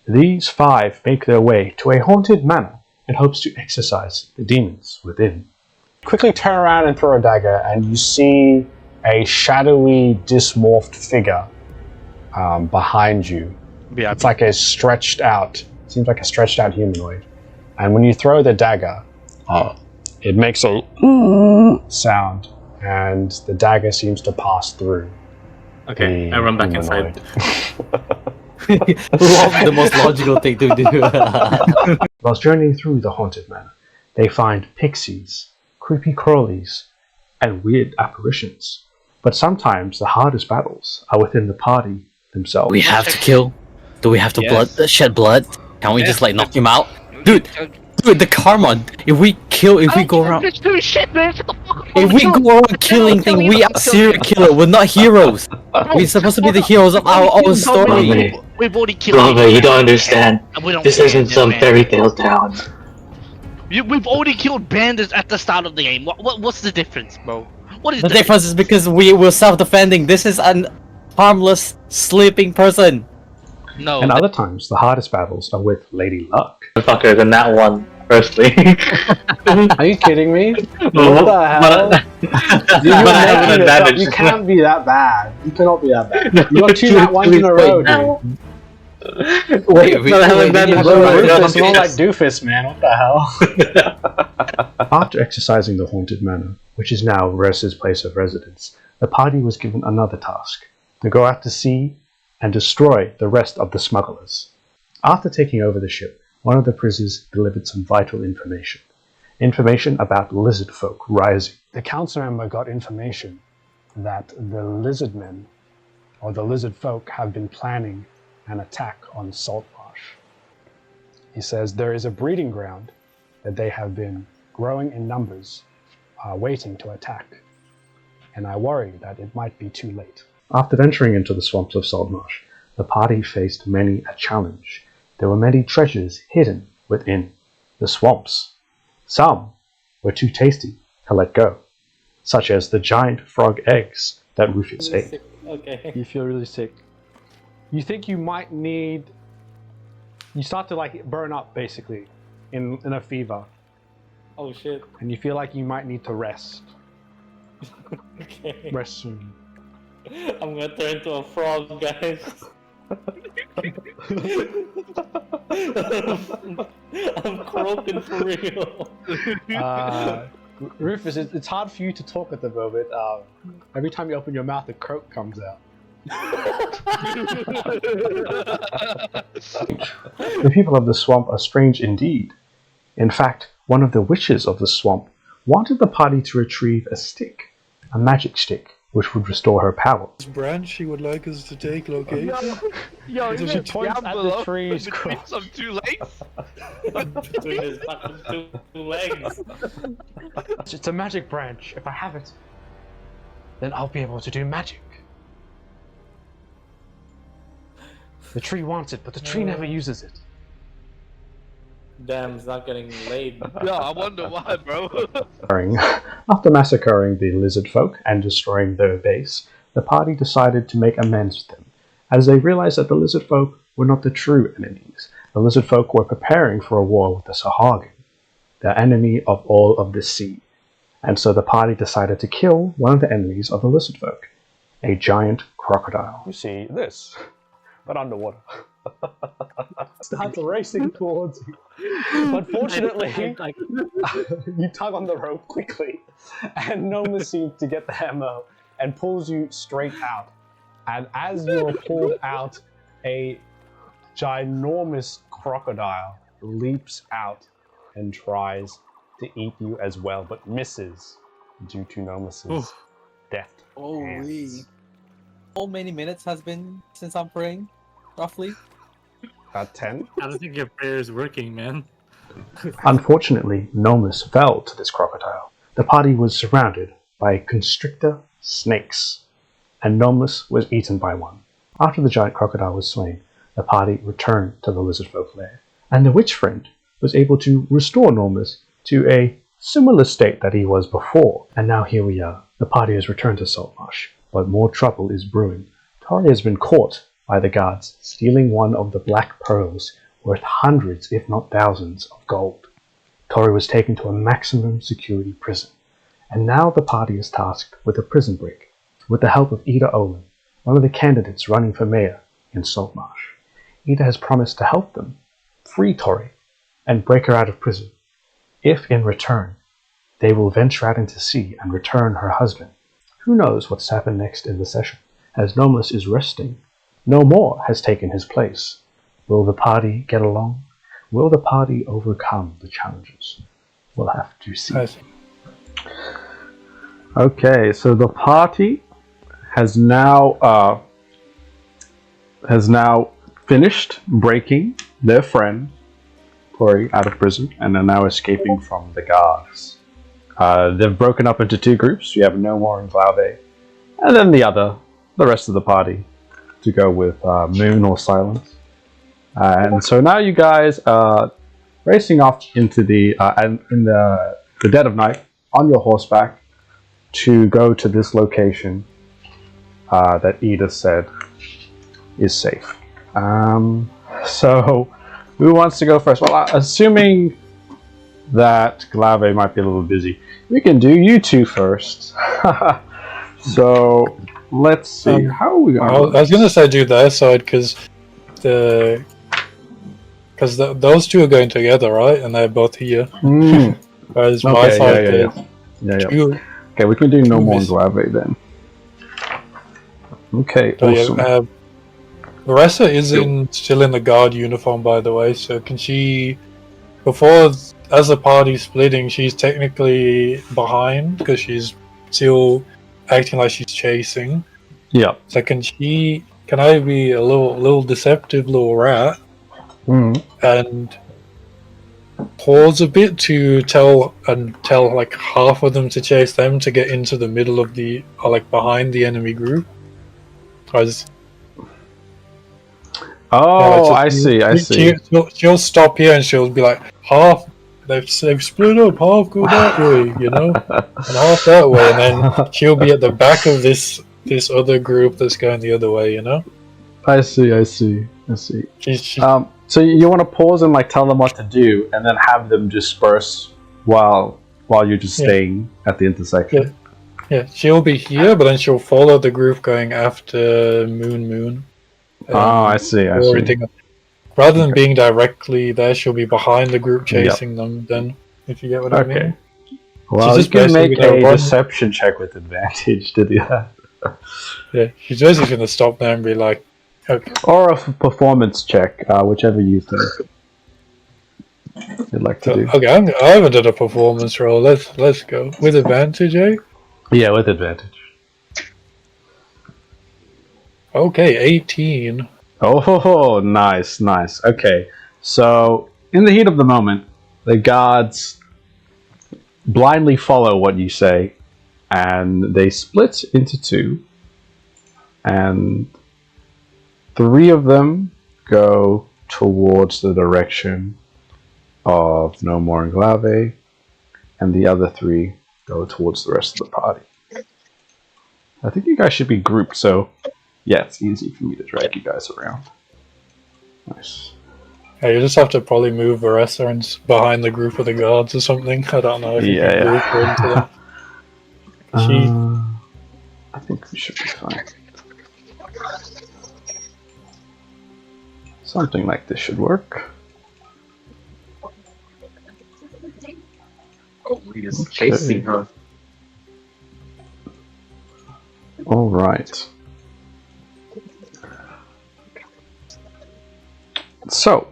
These 5 make their way to a haunted manor in hopes to exorcise the demons within. Quickly turn around and throw a dagger, and you see a shadowy, dysmorphed figure behind you. Yeah. It's like seems like a stretched out humanoid. And when you throw the dagger, it makes a sound, and the dagger seems to pass through. Okay, I run back inside. The most logical thing to do. Whilst journeying through the haunted manor, they find pixies, creepy crawlies, and weird apparitions. But sometimes the hardest battles are within the party themselves. We have to kill. Do we have to shed blood? Can't we just like knock him out? Dude, the karma. If we go around killing things, we are serial killer. We're not heroes. We're supposed to be the heroes of our own story. We've already killed. Brother, you don't understand. This isn't some fairy tale town. We've already killed bandits at the start of the game. What's the difference, bro? What is the difference? Is because we were self-defending. This is an harmless sleeping person. No. And other times, the hardest battles are with Lady Luck. Fucker than that one. Firstly. Are you kidding me? What the hell? You can't be that bad. You cannot be that bad. You got 2 nat 1s in a row, dude. Wait, it's more like doofus, man. What the hell? After exercising the haunted manor, which is now Ressa's place of residence, the party was given another task: to go out to sea and destroy the rest of the smugglers. After taking over the ship, one of the prisoners delivered some vital information. Information about lizard folk rising. The council member got information that the lizard men, or the lizard folk, have been planning an attack on Saltmarsh. He says there is a breeding ground that they have been growing in numbers, waiting to attack. And I worry that it might be too late. After venturing into the swamps of Saltmarsh, the party faced many a challenge. There were many treasures hidden within the swamps. Some were too tasty to let go, such as the giant frog eggs that Rufus ate. Okay. You feel really sick. You think you might need... You start to like burn up, basically, in a fever. Oh shit. And you feel like you might need to rest. Okay. Rest soon. I'm gonna turn into a frog, guys. I'm croaking for real. Rufus, it's hard for you to talk at the moment. Every time you open your mouth, a croak comes out. The people of the swamp are strange indeed. In fact, one of the witches of the swamp wanted the party to retrieve a stick, a magic stick, which would restore her power. This branch she would like us to take, okay? Yo, So she points at the trees. Between some 2 legs. Between his fucking two legs. It's a magic branch. If I have it, then I'll be able to do magic. The tree wants it, but the tree never uses it. Damn, it's not getting laid. Yeah, I wonder why, bro. After massacring the lizard folk and destroying their base, the party decided to make amends with them, as they realized that the lizard folk were not the true enemies. The lizard folk were preparing for a war with the Sahagin, the enemy of all of the sea. And so the party decided to kill one of the enemies of the lizard folk, a giant crocodile. You see this, but underwater. Starts racing towards you. Unfortunately, you tug on the rope quickly, and Noma seems to get the hammer and pulls you straight out. And as you are pulled out, a ginormous crocodile leaps out and tries to eat you as well, but misses due to Nomus's deft hands. How many minutes has been since I'm praying? Roughly? About 10. I don't think your prayer is working, man. Unfortunately, Nomus fell to this crocodile. The party was surrounded by constrictor snakes, and Nomus was eaten by one. After the giant crocodile was slain, the party returned to the lizard folk lair, and the witch friend was able to restore Nomus to a similar state that he was before. And now here we are. The party has returned to Saltmarsh, but more trouble is brewing. Tori has been caught by the guards, stealing one of the black pearls worth hundreds, if not thousands, of gold. Tori was taken to a maximum security prison, and now the party is tasked with a prison break, with the help of Ida Olin, one of the candidates running for mayor in Saltmarsh. Ida has promised to help them free Tori and break her out of prison, if in return they will venture out into sea and return her husband. Who knows what's happened next in the session, as Nomus is resting. No More has taken his place. Will the party get along? Will the party overcome the challenges? We'll have to see. Okay, so the party has now finished breaking their friend Tori out of prison, and are now escaping from the guards. They've broken up into two groups. You have No More and Glave, and then the rest of the party to go with Moon or Silence. And so now you guys are racing off into the dead of night on your horseback to go to this location that Ida said is safe. So who wants to go first? Well, assuming that Glave might be a little busy, we can do you two first. So let's see. How are we going? I was gonna say do their side because those two are going together, right? And they're both here. Whereas my side Okay, we can do No More and Glave then. Okay, awesome. Marissa is still in the guard uniform, by the way, so can she, as the party's splitting, she's technically behind, because she's still acting like she's chasing. Yeah. So can I be a little deceptive little rat, and pause a bit to tell like half of them to chase them to get into the middle of behind the enemy group? I see. She'll stop here and she'll be like, they've split up, half go that way, and half that way, and then she'll be at the back of this other group that's going the other way, I see. So you want to pause and tell them what to do, and then have them disperse while you're just staying at the intersection. Yeah, she'll be here, but then she'll follow the group going after Moon. I see. Rather than being directly there, she'll be behind the group chasing them. Then, if you get what I mean. Well, you can make a deception check with advantage to do that. Yeah, she's basically going to stop there and be like, okay. Or a performance check, whichever you think you'd like to do. Okay, I haven't done a performance roll. Let's go with advantage, eh? Yeah, with advantage. Okay, 18. Oh, nice. Okay, so in the heat of the moment, the guards blindly follow what you say, and they split into two, and 3 of them go towards the direction of No More and Glave, and the other 3 go towards the rest of the party. I think you guys should be grouped, so yeah, it's easy for me to drag you guys around. Nice. Yeah, you just have to probably move Varessa and behind the group of the guards or something. I don't know if you can group her into them. I think we should be fine. Something like this should work. Oh, he's chasing her. All right. So,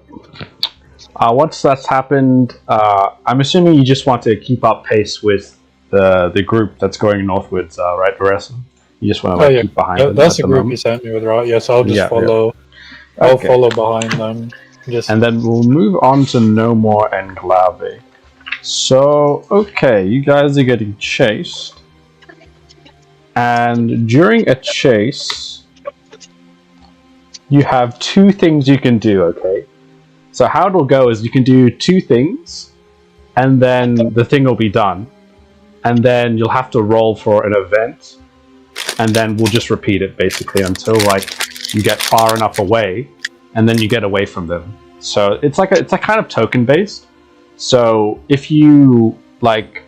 once that's happened, I'm assuming you just want to keep up pace with the group that's going northwards, right, Varessa? You just want to keep behind them. That's the group you sent me with, right? Yes, I'll just follow. Yeah. I'll follow behind them. And then we'll move on to No More and Glave. So, okay, you guys are getting chased. And during a chase, you have 2 things you can do, okay? So how it'll go is you can do 2 things, and then the thing will be done. And then you'll have to roll for an event and then we'll just repeat it basically until like you get far enough away, and then you get away from them. So it's a kind of token based. So if you like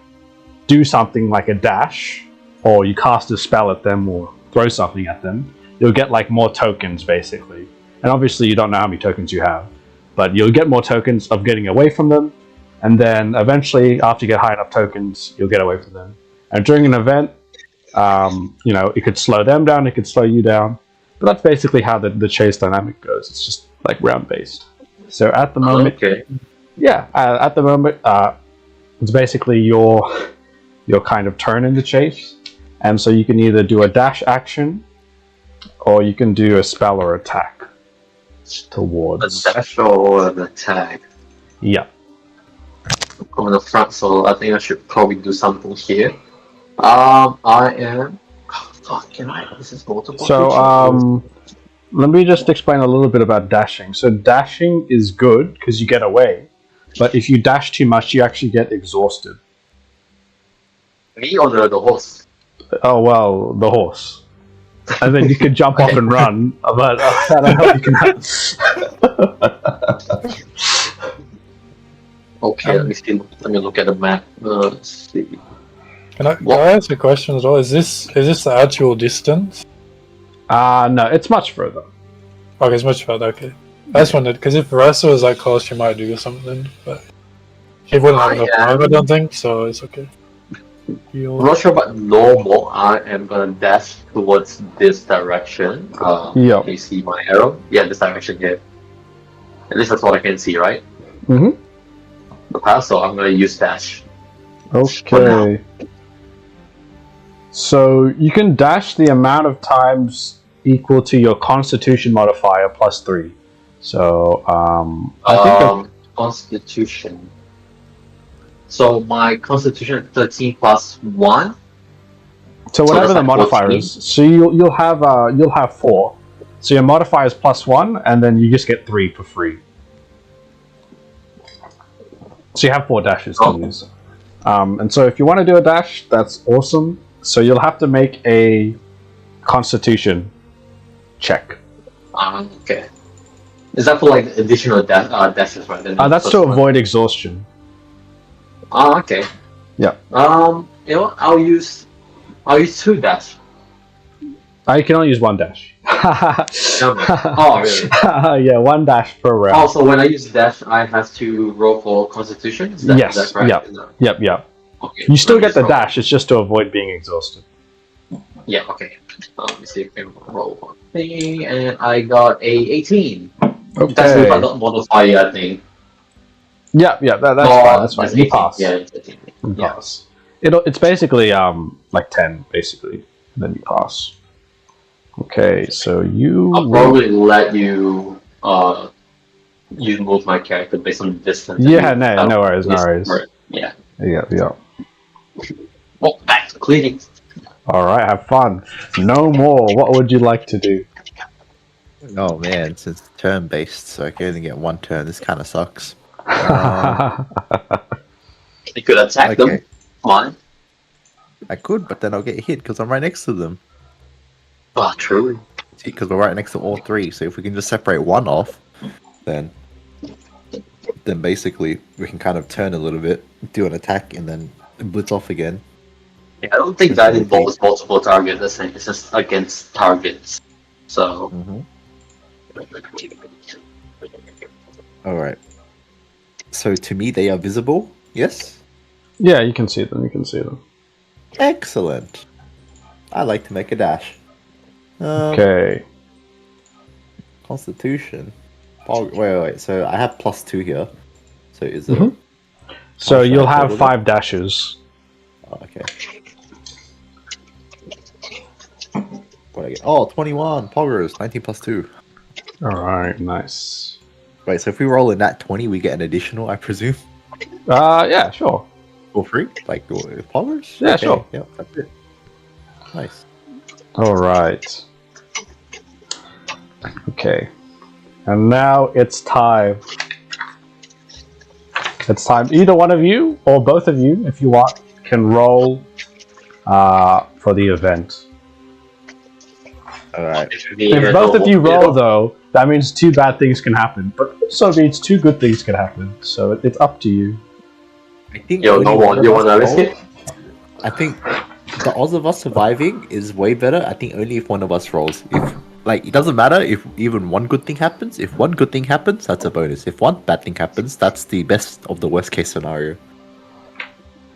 do something like a dash, or you cast a spell at them, or throw something at them, you'll get like more tokens basically. And obviously you don't know how many tokens you have, but you'll get more tokens of getting away from them, and then eventually after you get high enough tokens, you'll get away from them. And during an event, it could slow them down, it could slow you down, but that's basically how the chase dynamic goes. It's just like round based. So at the moment, at the moment, it's basically your kind of turn in the chase, and so you can either do a dash action, or you can do a spell or attack towards. A dash or an attack? Yeah. On the front, so I think I should probably do something here. I am... This is multiple. So, let me just explain a little bit about dashing. So dashing is good because you get away, but if you dash too much, you actually get exhausted. Me or the horse? Oh, well, the horse. And then you can jump off and run, but I don't know if you can. Okay, let me look at the map. Let's see. Can I ask a question as well? Is this the actual distance? No, it's much further. Okay, it's much further. Okay, I just wondered because if Ressa was that close, she might do something, but she wouldn't have enough time, I don't think. So it's okay. I'm not sure about normal. I am gonna dash towards this direction. Yeah. Can you see my arrow? Yeah, this direction here. At least that's what I can see, right? Mm-hmm. Okay, so I'm gonna use dash. Okay. So you can dash the amount of times equal to your Constitution modifier plus 3. So I think Constitution. So my Constitution is 13 plus 1. So whatever the modifier is. So you'll have 4. So your modifier is plus 1, and then you just get 3 for free. So you have 4 dashes to use. And so if you want to do a dash, that's awesome. So you'll have to make a Constitution check. Okay. Is that for like additional dashes, right? That's to avoid exhaustion. Okay. Yeah. You know what? I'll use 2 dash. You can only use 1 dash. Oh, really? Yeah, 1 dash per round. Oh, so when I use dash, I have to roll for Constitution? Is that right? Yep. Okay. You still get the dash, it's just to avoid being exhausted. Yeah, okay. Let me see if I can roll one thing, and I got a 18. Okay. That's if I don't modify it, I think. Yeah, that's fine. You pass. Yeah, it's 18. You pass. It's basically like 10, basically. And then you pass. Okay, so I'll probably let you move my character based on the distance. Yeah, no worries. Yeah. Yeah. Oh, back to cleaning. Alright, have fun. No more. What would you like to do? Oh man, since it's turn based, so I can only get 1 turn. This kind of sucks. You could attack them. Fine. I could, but then I'll get hit because I'm right next to them. Oh, true. See, because we're right next to all 3. So if we can just separate 1 off, then basically we can kind of turn a little bit, do an attack, and then blitz off again. Yeah, I don't think that involves multiple targets. It's just against targets. So. All right. So to me, they are visible. Yes. Yeah, you can see them. Excellent. I like to make a dash. Okay. Constitution. Oh, wait. So I have +2 here. So is it? So you'll have 5 dashes. Oh, okay. What I get? Oh, 21. Poggers. 19 plus 2. Alright, nice. Wait, so if we roll in that 20, we get an additional, I presume? Yeah, sure. For free? Like, Poggers? Yeah, okay. sure. Yep, that's it. Nice. Alright. Okay. And now it's time. It's time. Either one of you, or both of you, if you want, can roll for the event. Alright. If both of you roll, though, that means 2 bad things can happen, but also means 2 good things can happen. So it's up to you. I think Yo, no one. You wanna risk it? I think the odds of us surviving is way better. I think only if one of us rolls. If it doesn't matter if even one good thing happens. If one good thing happens, that's a bonus. If one bad thing happens, that's the best of the worst case scenario.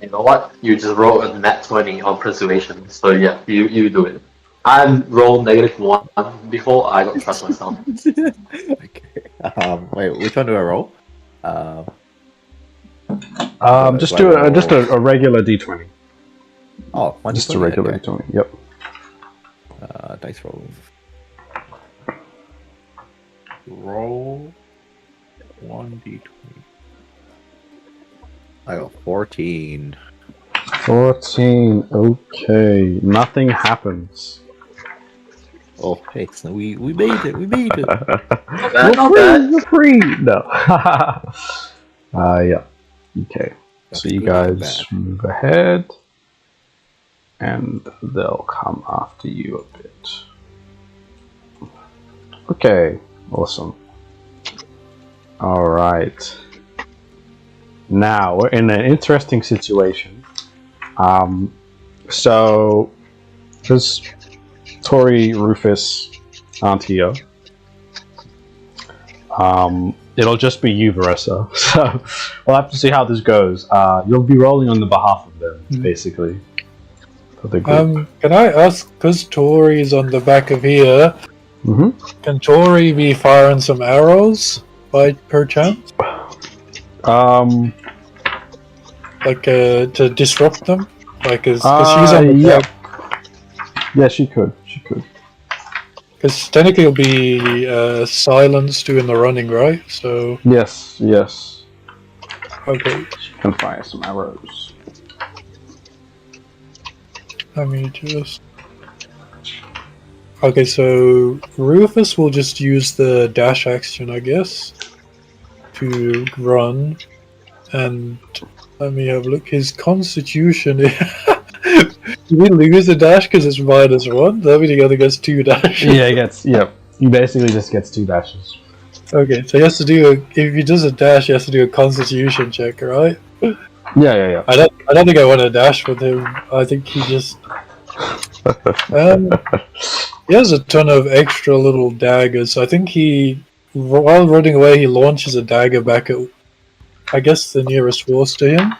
You know what? You just roll a nat 20 on persuasion. So yeah, you do it. I rolled -1 before. I don't trust myself. Okay. Wait, which one do I roll? Just do a regular d20. Oh, Just a regular d20. Yep. Dice roll. Roll 1d20. I got 14. 14. Okay. Nothing happens. Oh, hey, so we made it. We made it. You're free. No. Yeah. Okay. That's so you good and guys bad. move ahead, and they'll come after you a bit. Okay. Awesome. All right. Now we're in an interesting situation. So because Tori, Rufus aren't here, it'll just be you, Varessa. So we'll have to see how this goes. You'll be rolling on the behalf of them, basically. For the group. Can I ask, because Tori's on the back of here, can Tori be firing some arrows by perchance? Like to disrupt them? Like, cause she's on the back. Yeah, she could. She could. Because technically it'll be silence doing the running, right? So. Yes. Okay. She can fire some arrows. Let me just. Okay, so Rufus will just use the dash action, I guess, to run. And let me have a look. His constitution. Did we lose a dash because it's -1? That means he only gets 2 dashes. Yeah, he gets. Yep. He basically just gets 2 dashes. Okay, so he has to do if he does a dash, he has to do a constitution check, right? Yeah. I don't think I want to dash with him. I think he just he has a ton of extra little daggers. So I think while running away, he launches a dagger back at, I guess, the nearest horse to him.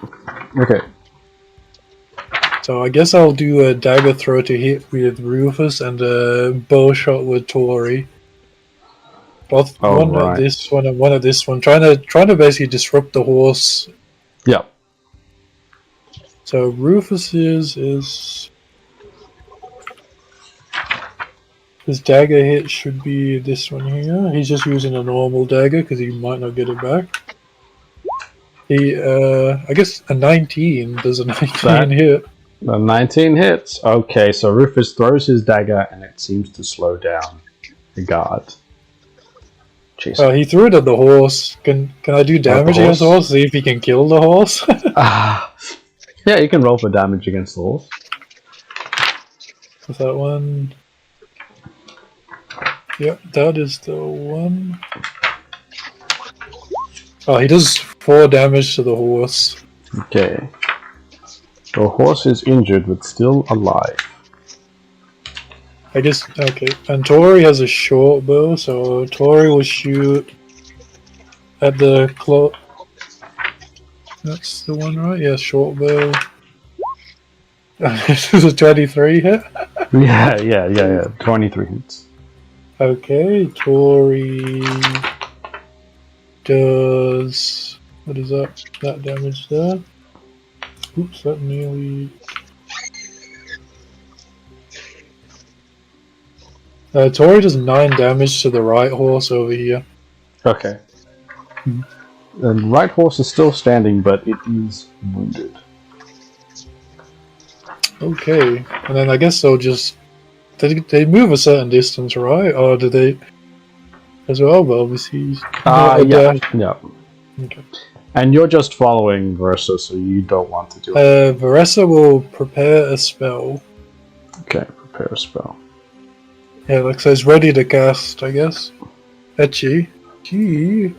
Okay. So I guess I'll do a dagger throw to hit with Rufus and a bow shot with Tori. Both one at this one and one at this one, trying to basically disrupt the horse. Yeah. So Rufus's is his dagger hit should be this one here. He's just using a normal dagger because he might not get it back. He I guess a 19 does a 19 hit. The 19 hits. Okay, so Rufus throws his dagger and it seems to slow down the guard. He threw it at the horse. Can I do damage against the horse? See if he can kill the horse? Yeah, you can roll for damage against the horse. Is that one? Yep, that is the one. Oh, he does 4 damage to the horse. Okay. The horse is injured but still alive. I guess, okay. And Tori has a short bow, so Tori will shoot at the cloak. That's the one, right? Yeah, short bow. This is a 23 hit? Yeah. 23 hits. Okay, Tori does... What is that? That damage there. Oops, that nearly... Tori does 9 damage to the right horse over here. Okay. The right horse is still standing, but it is wounded. Okay, and then I guess they'll just... They move a certain distance, right? Or do they... As well, but obviously... Yeah. Okay. And you're just following Varessa, so you don't want to do it. Varessa will prepare a spell. Okay, prepare a spell. Yeah, like so it's ready to cast, I guess. Etchy. Gee.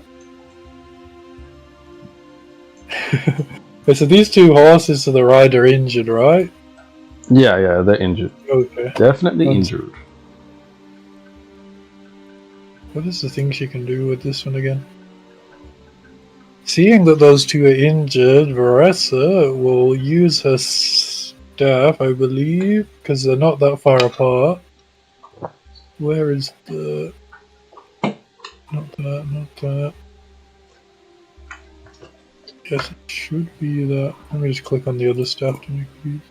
So these two horses to the right are injured, right? Yeah, they're injured. Okay. Definitely injured. What is the thing she can do with this one again? Seeing that those two are injured, Varessa will use her staff, I believe, because they're not that far apart. Where is the... Not that. Yes, it should be that. Let me just click on the other stuff to make these.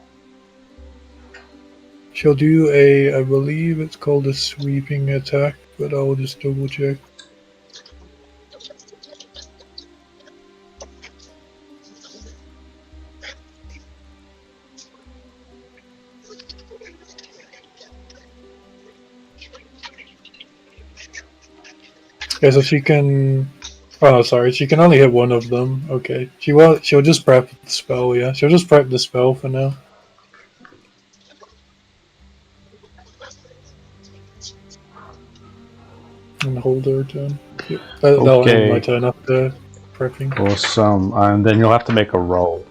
She'll do I believe it's called a sweeping attack, but I'll just double check. Yeah, so she can... Oh, sorry, she can only hit one of them. Okay. She'll just prep the spell, yeah. She'll just prep the spell for now. And hold her turn. Yep. That'll end my turn after prepping. Awesome. And then you'll have to make a roll.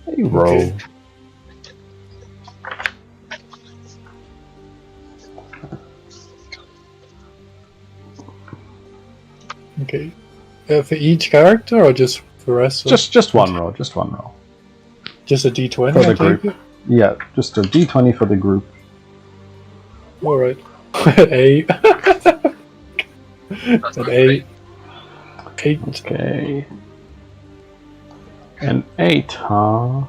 A roll. Okay. Okay. For each character or just for us? Just one roll. Just one roll. Just a d20 For the I take group. it? Yeah, just a d20 for the group. Alright. 8. An 8. 8. Okay. An 8, huh?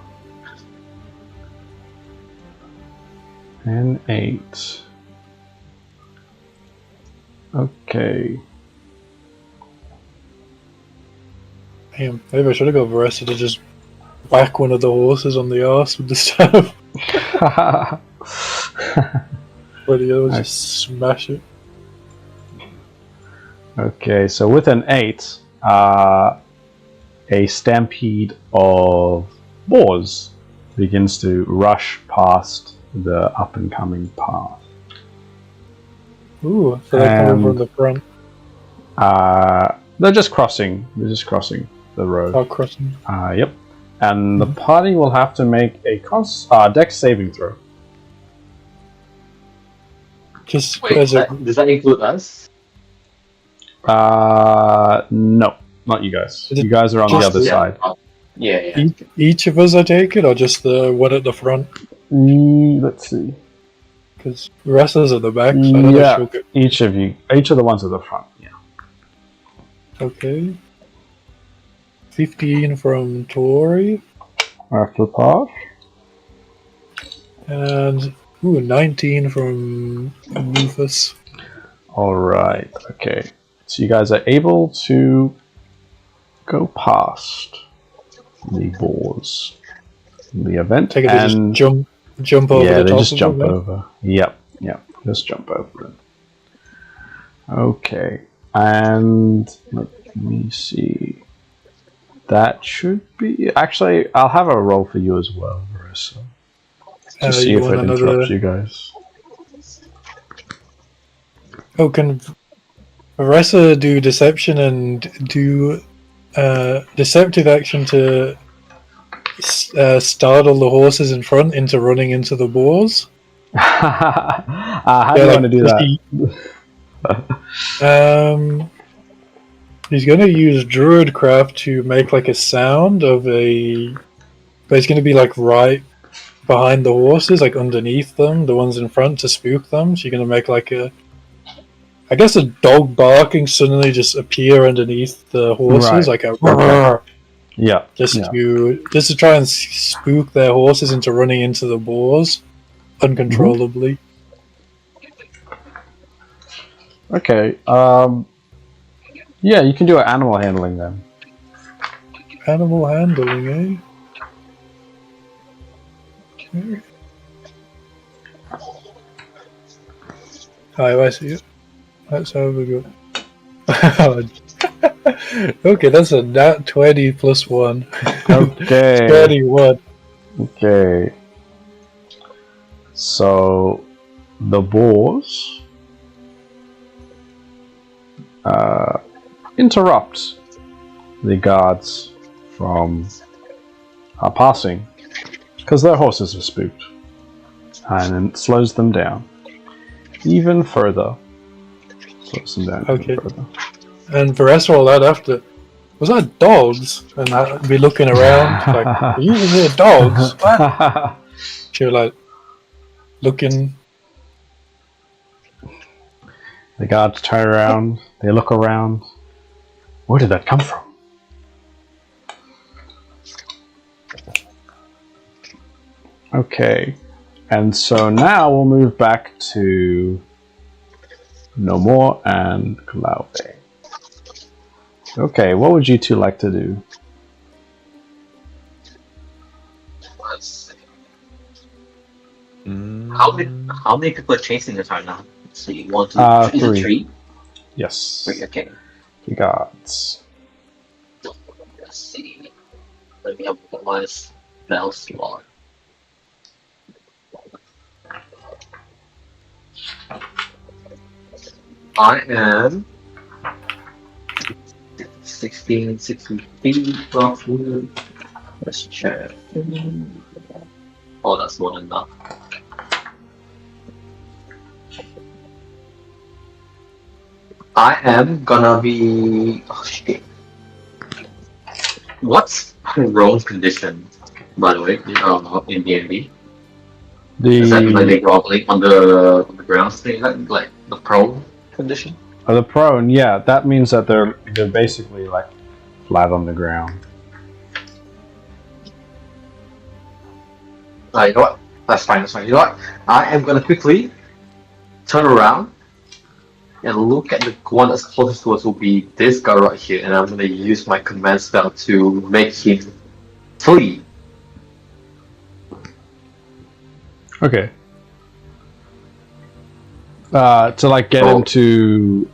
An 8. Okay. Damn, maybe I should have got Varessa to just whack one of the horses on the arse with the staff. But the other was just smash it. Okay, so with an 8, a stampede of boars begins to rush past the up-and-coming path. Ooh, so they come over on the front. They're just crossing. The road. Oh, crossing. Yep. And the party will have to make a dex saving throw. Just Wait, as does that include us? No, not you guys. You guys are on the other side. Yeah. each of us, I take it, or just the one at the front? Let's see. Because the rest of us at the back. So I don't know if she'll get... Each of the ones at the front. Yeah. Okay. 15 from Tori. After pass. And 19 from Rufus. Alright, okay. So you guys are able to go past the boars in the event. Take it, they just jump over the top of them? Yeah, they just jump over. Yep, just jump over them. Okay, and let me see. That should be... Actually, I'll have a roll for you as well, Marissa. To see if it interrupts you guys. Oh, can Marissa do deception and do deceptive action to startle the horses in front into running into the boars? How do you want to do that? He's going to use Druidcraft to make like a sound of a... But it's going to be like right behind the horses, like underneath them, the ones in front, to spook them. So you're going to make like a... I guess a dog barking suddenly just appear underneath the horses, like a... Yeah. Just to try and spook their horses into running into the boars uncontrollably. Okay. Yeah, you can do an animal handling then. Animal handling, eh? Okay. I see it. Let's have a go. Okay, that's a nat 20 plus 1. Okay. 31. Okay. So the boars interrupt the guards from passing because their horses are spooked, and it slows them down even further. Slows them down even further. And the rest of all that after, was that dogs? And I'd be looking around like, are you here dogs? What? She was like looking. The guards turn around, they look around. Where did that come from? Okay, and so now we'll move back to No More and Kalauve. Okay, what would you two like to do? Let's see. How many people are chasing us right now? So you want to is it 3? Yes. 3, okay. 3 guards. Let's see. Let me have my spell slot. I am 16, 60 feet roughly. Let's check. Oh, that's more than enough. I am gonna be. Oh shit. What's Rome's condition, by the way, in D&D? Is that like groveling on the ground thing, like the prone condition? The prone, yeah, that means that they're basically like flat on the ground. You know what? That's fine. You know what? I am gonna quickly turn around and look at the one that's closest to us. Will be this guy right here, and I'm gonna use my command spell to make him flee. Okay. To like get him to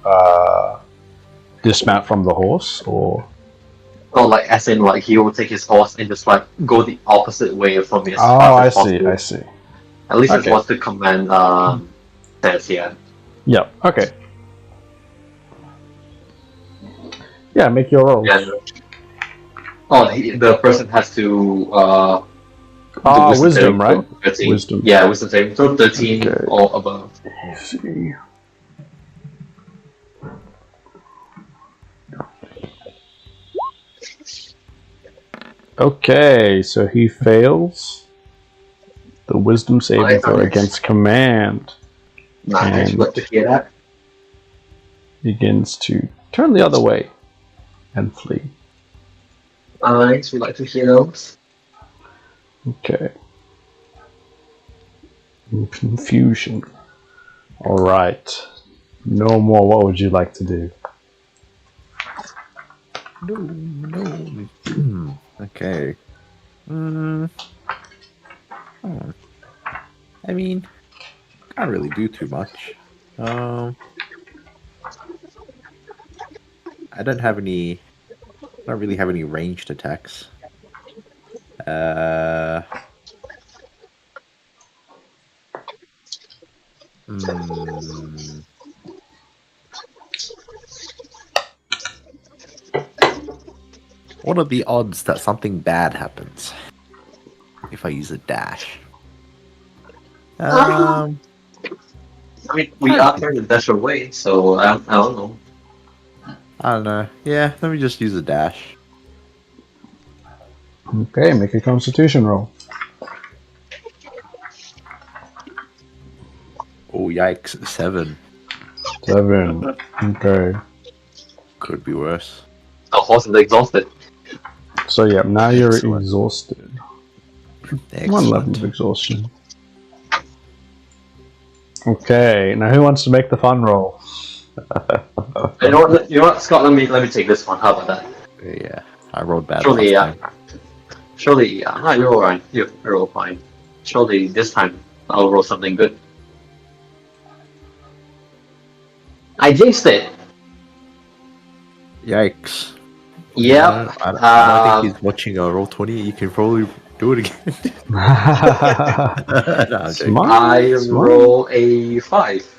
dismount from the horse, or like as in like he will take his horse and just like go the opposite way from me as oh, fast as possible. I see. At least that's what the command says here. Yep. Okay. Yeah, make your roll. Yeah. The person has to wisdom, right? 13. Wisdom. Yeah, wisdom saving throw 13 or above. Let's see. Okay, so he fails the wisdom saving throw against command. Nice, and like to hear that. Begins to turn the other way and flee. Nice, we like to hear those. Okay. Confusion. Alright. No more. What would you like to do? No. Okay. I mean, can't really do too much. I don't really have any ranged attacks. What are the odds that something bad happens if I use a dash? I mean, we are trying to dash away, so I don't know. I don't know. Yeah, let me just use a dash. Okay, make a constitution roll. Oh, yikes. 7. 7. Okay. Could be worse. The horse is exhausted. So yeah, now you're Excellent. exhausted. Excellent. 1 level of exhaustion. Okay, now who wants to make the fun roll? You know what, Scott? Let me take this one. How about that? Yeah, I rolled bad. Surely, last time. Surely, no, you're alright. You're all fine. Surely this time I'll roll something good. I jinxed it. Yikes. Yep. I don't think he's watching a roll 20. You can probably Do it again. No, I'm joking. I roll a 5.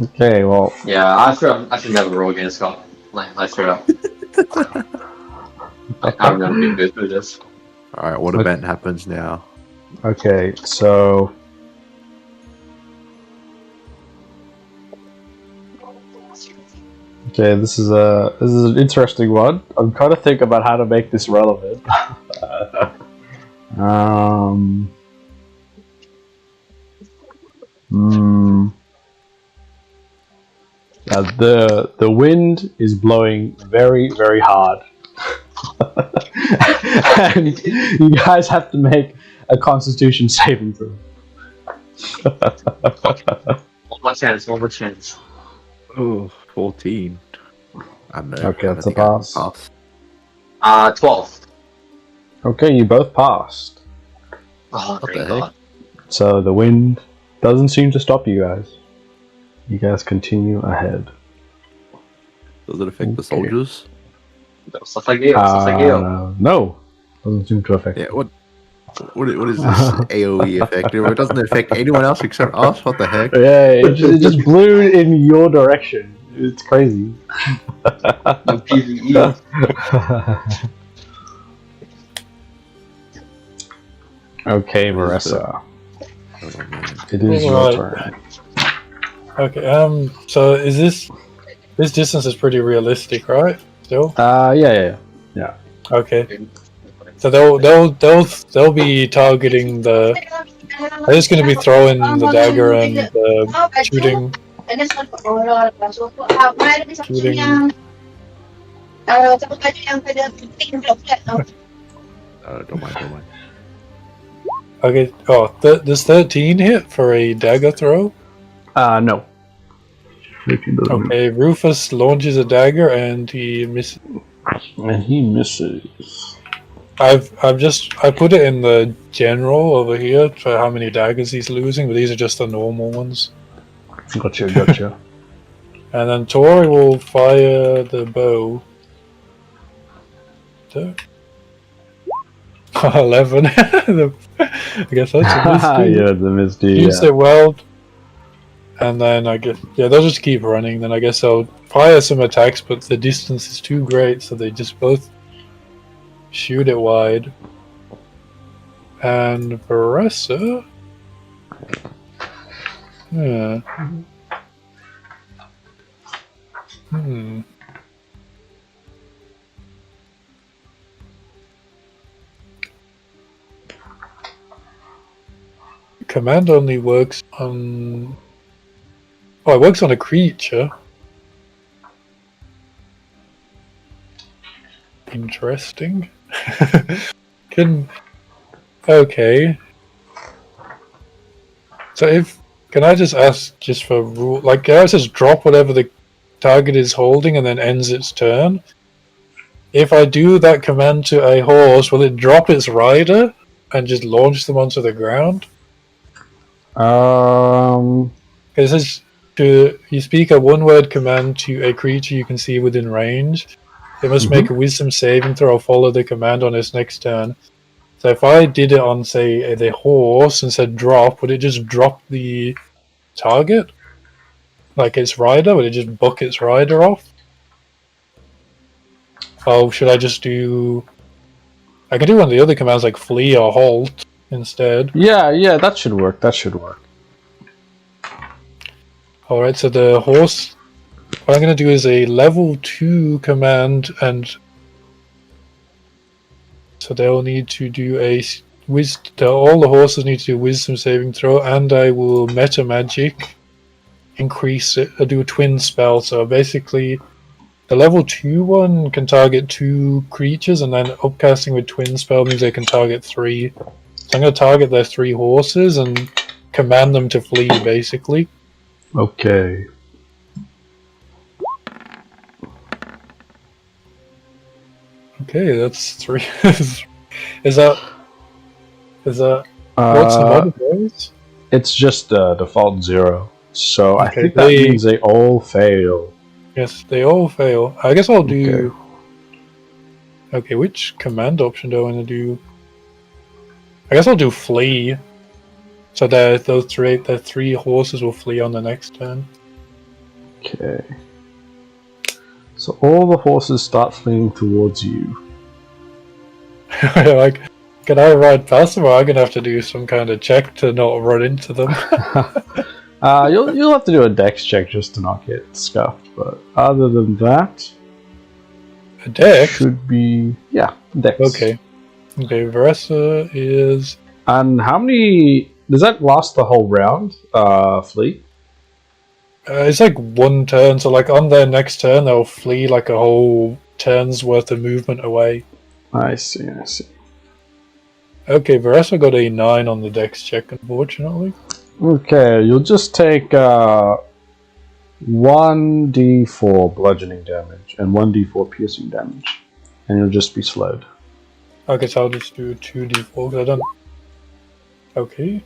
Okay, well. Yeah, I should never roll against Scott. Like straight up. I'm gonna be good with this. Alright, what event happens now? Okay, so. Okay, this is an interesting one. I'm trying to think about how to make this relevant. The wind is blowing very, very hard. And you guys have to make a Constitution saving throw. One more chance. Oh, 14. I don't know. Okay, that's a I can pass. 12. Okay, you both passed. Oh, What thank the God. So the wind doesn't seem to stop you guys. You guys continue ahead. Does it affect the Okay. soldiers? Stuff like you. No, doesn't seem to affect. Yeah, what is this AoE effect? It doesn't affect anyone else except us? What the heck? Yeah, it just blew in your direction. It's crazy. No PvE. Okay, Marissa. Oh, man. It is your Alright. turn. Okay. So is this distance is pretty realistic, right? Still. Yeah. Okay. So they'll be targeting the. They're just going to be throwing the dagger and shooting. Don't mind. Okay. Oh, does 13 hit for a dagger throw? No. Okay. Rufus launches a dagger and he misses. And he misses. I put it in the general over here for how many daggers he's losing, but these are just the normal ones. Gotcha. And then Tori will fire the bow. 11. I guess that's a miss. Yeah, the misty. Shoots it well. And then I guess, yeah, they'll just keep running. Then I guess they'll fire some attacks, but the distance is too great, so they just both shoot it wide. And Varessa. Yeah. Command only works on. Oh, it works on a creature. Interesting. Okay. So can I just ask just for rule, like, can I just drop whatever the target is holding and then ends its turn? If I do that command to a horse, will it drop its rider and just launch them onto the ground? It says you speak a one-word command to a creature you can see within range. It must make a wisdom saving throw or follow the command on its next turn. So if I did it on, say, the horse and said drop, would it just drop the target? Like its rider? Would it just buck its rider off? Oh, should I just do... I could do one of the other commands like flee or halt instead. Yeah, that should work. Alright, so the horse... What I'm going to do is a level 2 command, and so they'll need to do all the horses need to do wisdom saving throw, and I will meta magic increase it. I'll do a twin spell, so basically the level 2 one can target 2 creatures, and then upcasting with twin spell means they can target 3. So I'm going to target their 3 horses and command them to flee, basically. Okay. Okay, that's 3. Is that what's the modifiers? It's just default 0. So I Okay, think that means they all fail. Yes, they all fail. I guess I'll do. Okay, which command option do I want to do? I guess I'll do flee. So the three horses will flee on the next turn. Okay. So all the horses start fleeing towards you. Like, can I ride past them, or I'm gonna have to do some kind of check to not run into them? You'll have to do a dex check just to not get scuffed, but other than that, A dex? should be dex. Okay. Okay, Veressa is... And how many... Does that last the whole round, flee? it's like one turn, so like on their next turn they'll flee like a whole turn's worth of movement away. I see. Okay, Veressa got a 9 on the dex check, unfortunately. Okay, you'll just take 1d4 bludgeoning damage and 1d4 piercing damage, and you'll just be slowed. Okay, so I'll just do 2d4 because I don't... Okay.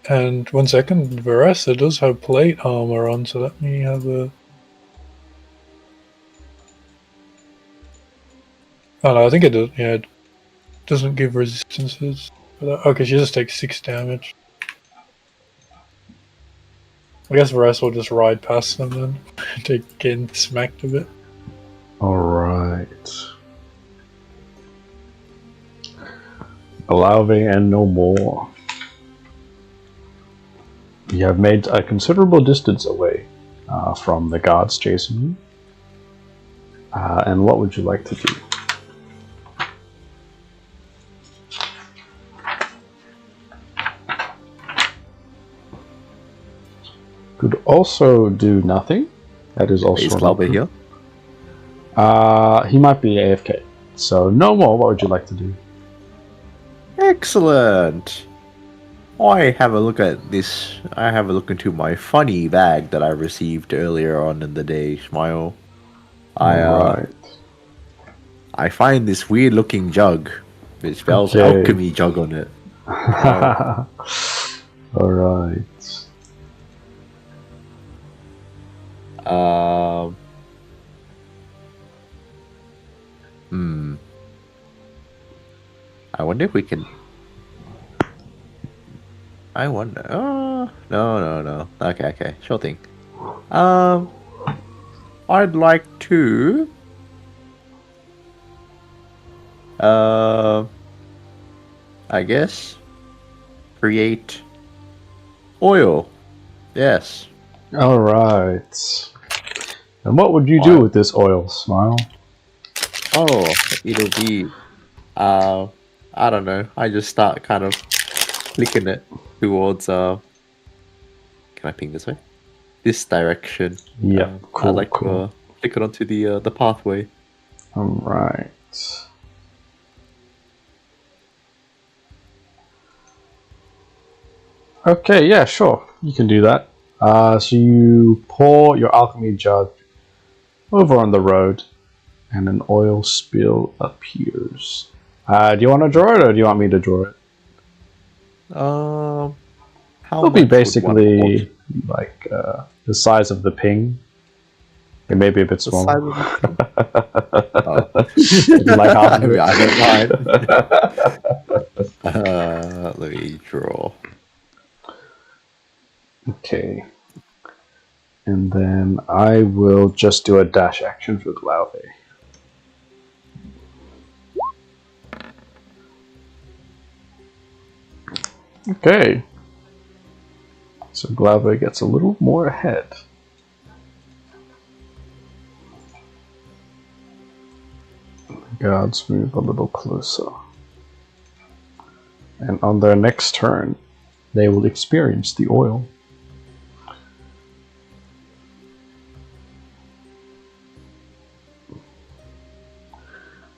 And 1 second, Veressa does have plate armor on, so let me have a... Oh no, I think it does. Yeah, it doesn't give resistances for that. Okay, she just takes 6 damage. I guess Veressa will just ride past them then. To get smacked a bit. Alright. Alave and no more. You have made a considerable distance away from the guards chasing you. And what would you like to do? Could also do nothing. That is also Is Lava here? He might be AFK. So no more. What would you like to do? Excellent. I have a look at this. I have a look into my funny bag that I received earlier on in the day. Smile. I find this weird looking jug. It spells alchemy jug on it. Alright. I wonder if we can. I wonder. No. Okay. Sure thing. I'd like to. I guess. Create. Oil. Yes. Alright. And what would you do with this oil, Smile? Oh, it'll be. I don't know. I just start kind of flicking it towards. Can I ping this way? This direction. Yeah, cool. I like to flick it onto the pathway. Alright. Okay, yeah, sure. You can do that. So you pour your alchemy jug over on the road, and an oil spill appears. Do you want to draw it, or do you want me to draw it? How It'll be basically like the size of the ping. It may be a bit smaller. Like half of it. I don't mind. Let me draw. Okay. And then I will just do a dash action for Glauve. Okay. So Glauve gets a little more ahead. The guards move a little closer. And on their next turn, they will experience the oil.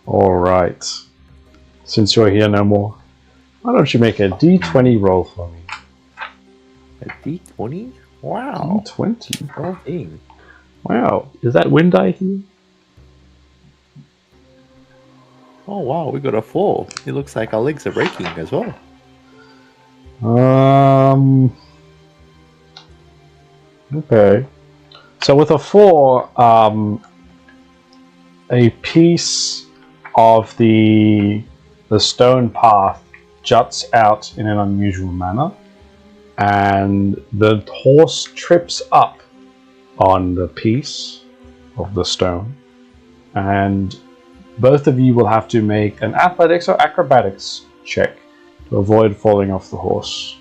Alright. Since you're here no more, why don't you make a d20 roll for me? A D20? Wow. D20? Oh, dang. Wow. Is that wind die here? Oh, wow. We got a 4. It looks like our legs are breaking as well. Okay. So with a 4, a piece of the stone path juts out in an unusual manner, and the horse trips up on the piece of the stone, and both of you will have to make an athletics or acrobatics check to avoid falling off the horse.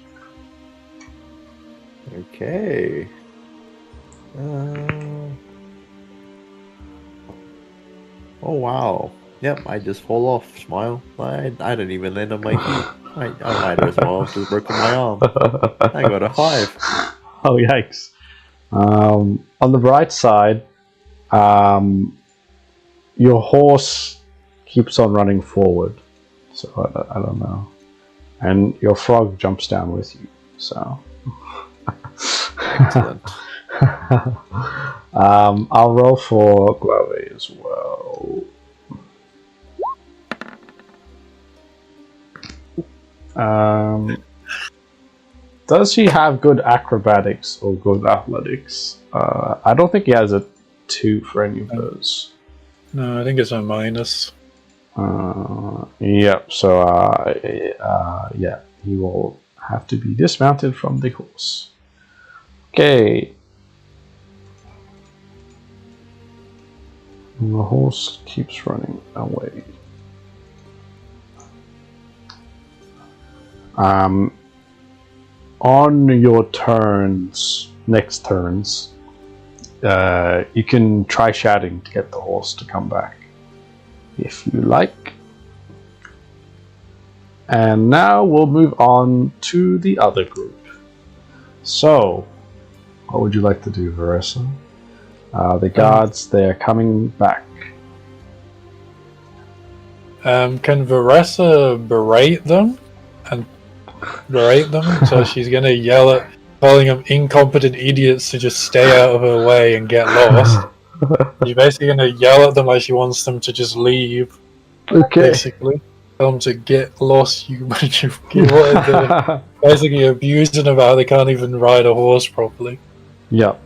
Okay. Oh wow. Yep, I just fall off. Smile. I don't even land on my feet. I might as well have just broken my arm. I got a 5. Oh yikes! On the bright side, your horse keeps on running forward, so I don't know, and your frog jumps down with you. So Excellent. I'll roll for Glove as well. Does he have good acrobatics or good athletics? I don't think he has a 2 for any of those. No, I think it's a minus. Yep, so yeah, he will have to be dismounted from the horse. Okay. And the horse keeps running away. On your next turns, you can try shouting to get the horse to come back, if you like. And now we'll move on to the other group. So, what would you like to do, Veressa? The guards, they're coming back. Can Veressa berate them? So she's gonna yell at, calling them incompetent idiots to just stay out of her way and get lost. She's basically gonna yell at them like she wants them to just leave. Okay. Basically, tell them to get lost. You basically abusing them about they can't even ride a horse properly. Yeah.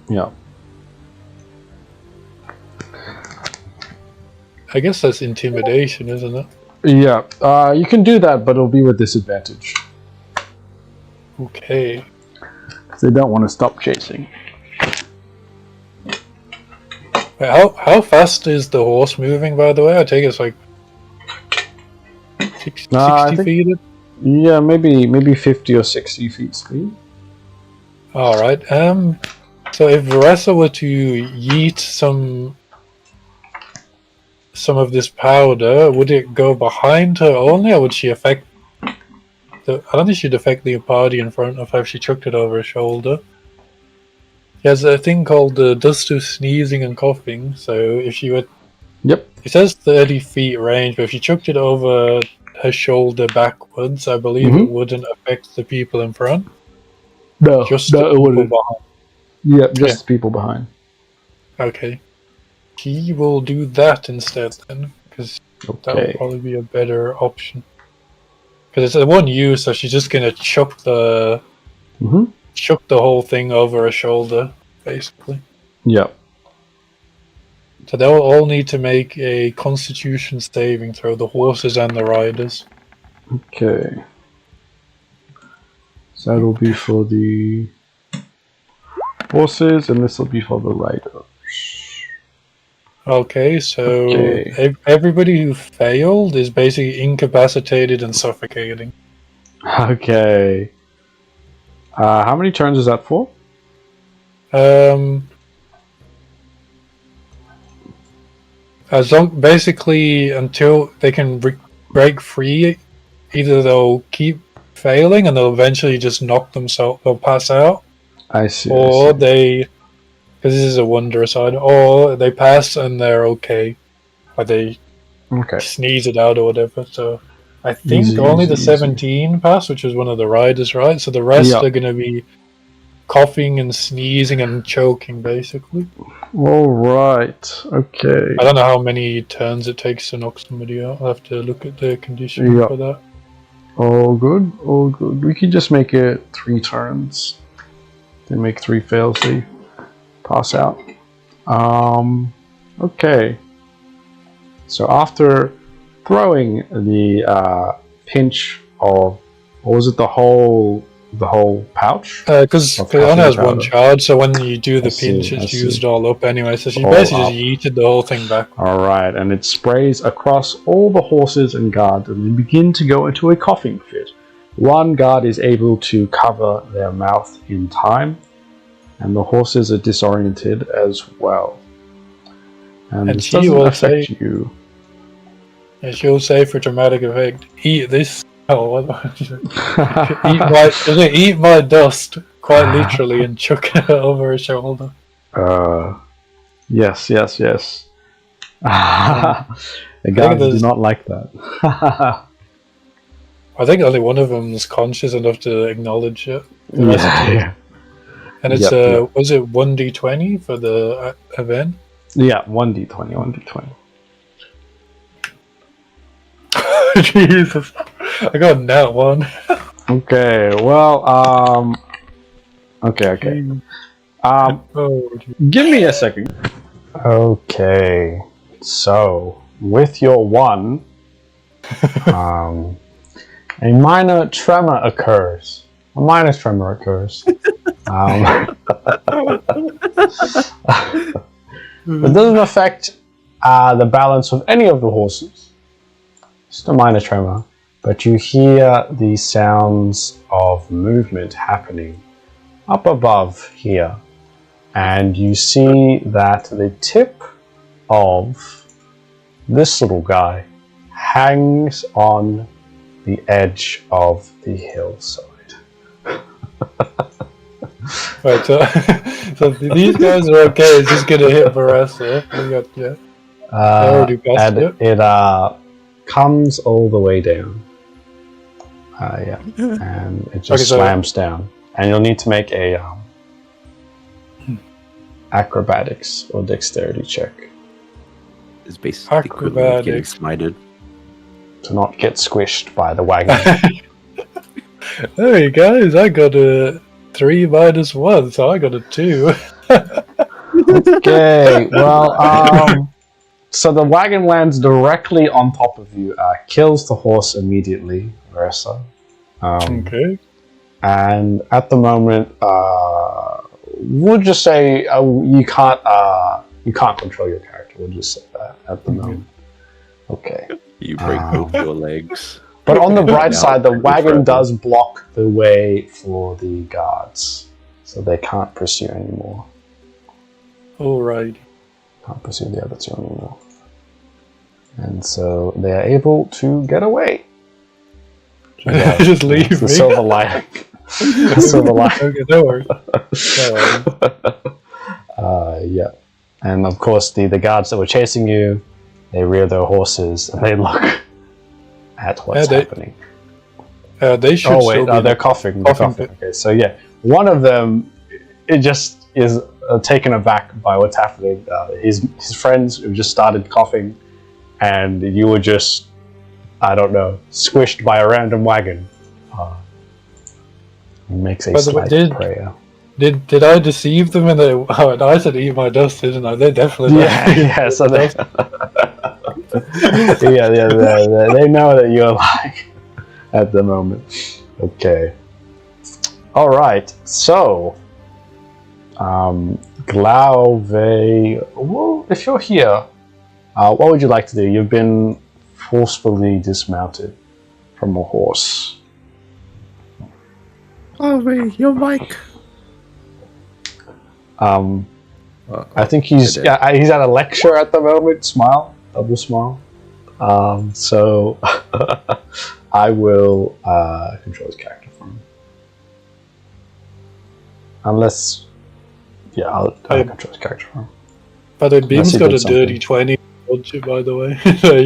I guess that's intimidation, isn't it? Yeah. You can do that, but it'll be with disadvantage. Okay. Because they don't want to stop chasing. Wait, how fast is the horse moving, by the way? I take it's like 60 feet? Yeah, maybe 50 or 60 feet speed. Alright, so if Veressa were to yeet some of this powder, would it go behind her only, or would she affect I don't think she'd affect the party in front of her if she chucked it over her shoulder. She has a thing called dust to sneezing and coughing, so if she would... Yep. It says 30 feet range, but if she chucked it over her shoulder backwards, I believe it wouldn't affect the people in front. No, just no, the it people wouldn't. behind. Yep, just the people behind. Okay. He will do that instead then, because that would probably be a better option. Because it's a one use, so she's just gonna chuck the whole thing over her shoulder, basically. Yep. So they'll all need to make a Constitution saving throw, the horses and the riders. Okay. So that'll be for the horses, and this will be for the riders. Okay, so everybody who failed is basically incapacitated and suffocating. Okay. How many turns is that for? As long, basically, until they can break free, either they'll keep failing and they'll eventually just knock themselves, they'll pass out. I see. Or they, because this is a wondrous item, or they pass and they're okay. Or they sneeze it out or whatever. So I think only the 17 pass, which was one of the riders, right? So the rest are going to be coughing and sneezing and choking, basically. All right. Okay. I don't know how many turns it takes to knock somebody out. I'll have to look at the condition for that. All good. All good. We can just make it 3 turns. Then make 3 fails. They pass out. Okay. So after throwing the pinch of or was it the whole pouch? Because it only has one charge, so when you do the pinch, I it's see. used all up anyway. So she All basically up. just yeeted the whole thing back. Alright, and it sprays across all the horses and guards, and they begin to go into a coughing fit. One guard is able to cover their mouth in time, and the horses are disoriented as well. And this she doesn't will affect say, you. and she'll say for dramatic effect, eat this. Oh, what? Eat my dust, quite literally, and chuck it over her shoulder. Yes. The guards do not like that. I think only one of them is conscious enough to acknowledge it. Yeah. And it's was it 1d20 for the event? Yeah, 1d20. Jesus, I got that one. Okay, well, okay. Give me a second. Okay, so with your 1, a minor tremor occurs. It doesn't affect the balance of any of the horses. Just a minor tremor, but you hear the sounds of movement happening up above here, and you see that the tip of this little guy hangs on the edge of the hillside. Right, so these guys are okay. It's just gonna hit Baressa. I already passed and it comes all the way down. And it just slams down. And you'll need to make a acrobatics or dexterity check It's basically the equivalent of getting smited. to not get squished by the wagon. Hey guys, I got a 3 minus 1, so I got a 2. Okay, well, so the wagon lands directly on top of you, kills the horse immediately, Marissa. Okay. And at the moment, we'll just say you can't control your character. We'll just say that at the moment. Okay. You break both your legs. But on the bright side, the wagon does block the way for the guards, so they can't pursue anymore. Alright. Can't pursue the other 2 anymore. And so they are able to get away. Just leave me. The silver lining. The silver lining. Okay, don't worry. Yeah. And of course, the guards that were chasing you, they rear their horses and they look at what's happening. They should. Oh wait, they're coughing. They're coughing. Okay, so yeah, one of them, it just is taken aback by what's happening. His friends have just started coughing, and you were just, I don't know, squished by a random wagon. He makes a slight prayer. Did I deceive them? And I said eat my dust, didn't I? They definitely. Yeah. So they. They know that you're lying at the moment. Okay. All right. So, Glauve, well, if you're here, what would you like to do? You've been forcefully dismounted from a horse. Glauve, your mic. I think he's at a lecture at the moment. Smile, double smile. So I will control his character for him. Unless, I'll control his character for him. But then Beam's got a dirty 20, by the way. So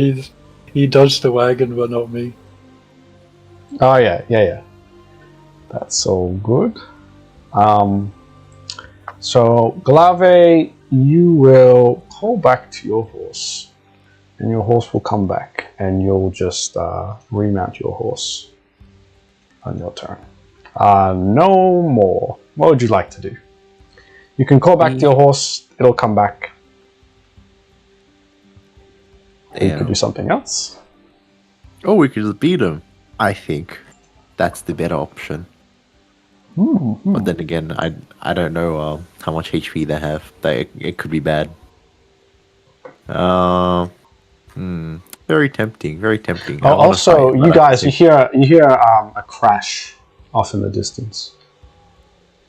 he dodged the wagon, but not me. Oh yeah. That's all good. So Glauve, you will call back to your horse, and your horse will come back, and you'll just remount your horse on your turn. No more. What would you like to do? You can call back to your horse, it'll come back. Damn. You could do something else. Oh, we could just beat him, I think. that's the better option. But then again, I don't know how much HP they have. It could be bad. Very tempting. Very tempting. Oh, also, you guys, you hear a crash off in the distance.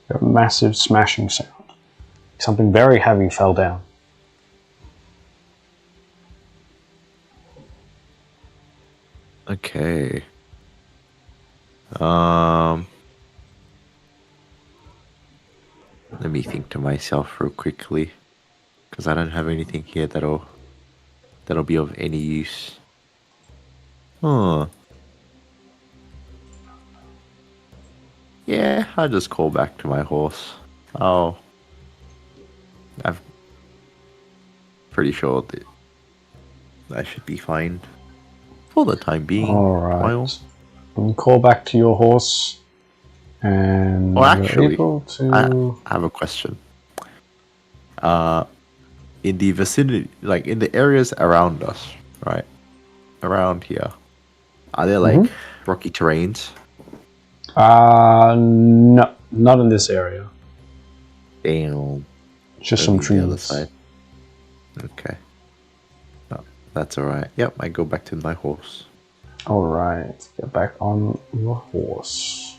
A massive smashing sound. Something very heavy fell down. Okay. Let me think to myself real quickly, because I don't have anything here that'll be of any use. Huh. Yeah, I'll just call back to my horse. I'm pretty sure that should be fine for the time being. All right. You call back to your horse, and actually, able to... I have a question. In the vicinity, like in the areas around us, right? Around here, are there like rocky terrains? No, not in this area. Damn. Just some trees. The other side. Okay. No, that's alright. Yep, I go back to my horse. Alright, get back on your horse.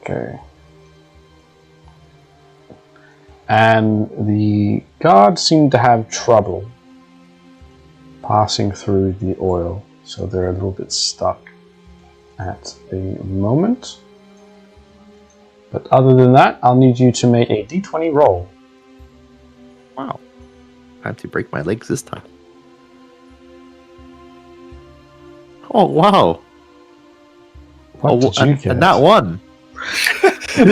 Okay. And the guards seem to have trouble passing through the oil, so they're a little bit stuck at the moment. But other than that, I'll need you to make a d20 roll. Wow. I had to break my legs this time. Oh, wow. What did you get? And that one. Are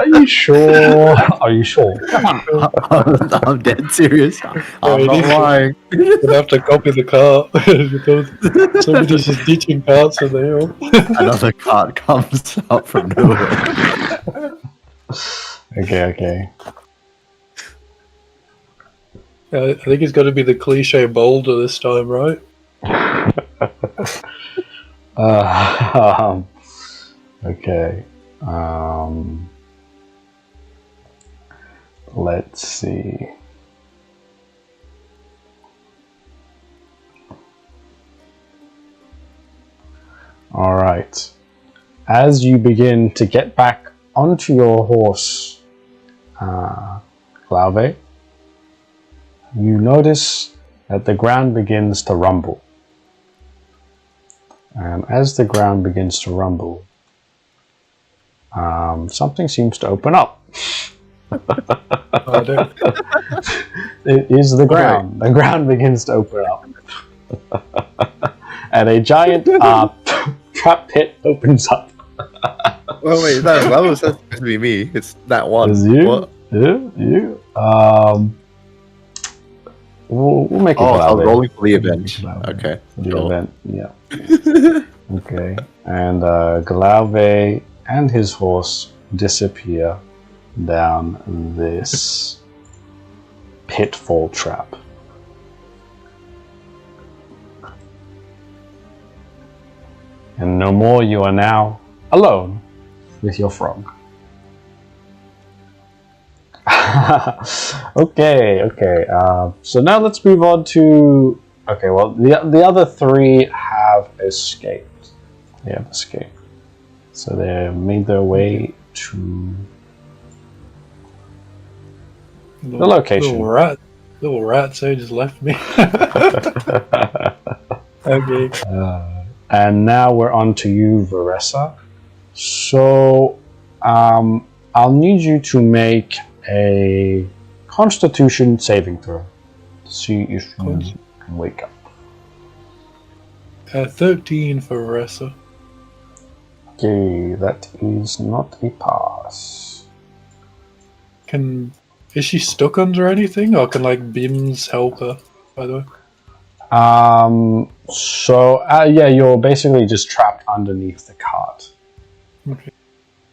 you sure? Are you sure? I'm dead serious. I'm not lying. You'll have to copy the cart because somebody's just ditching carts in the hill. Another cart comes out from nowhere. Okay. I think it's got to be the cliche boulder this time, right? Okay. Let's see. All right. As you begin to get back onto your horse, Glauve, you notice that the ground begins to rumble. And as the ground begins to rumble, something seems to open up. It is the ground. The ground begins to open up. And a giant trap pit opens up. Oh wait, that was supposed to be me. It's that one. Is you? What? You? We'll make it. I'm rolling for the event. Okay. The event, yeah. Okay. And Glauve and his horse disappear down this pitfall trap. And no more, you are now alone with your frog. Okay. So now let's move on to... Okay, well, the other three have escaped. They have escaped. So they made their way to the location. Little rat, so he just left me. Okay. And now we're on to you, Varessa. So I'll need you to make a Constitution saving throw to see if you can wake up. 13 for Ressa. Okay, that is not a pass. Is she stuck under anything, or can like beams help her? By the way. Yeah, you're basically just trapped underneath the cart. Okay.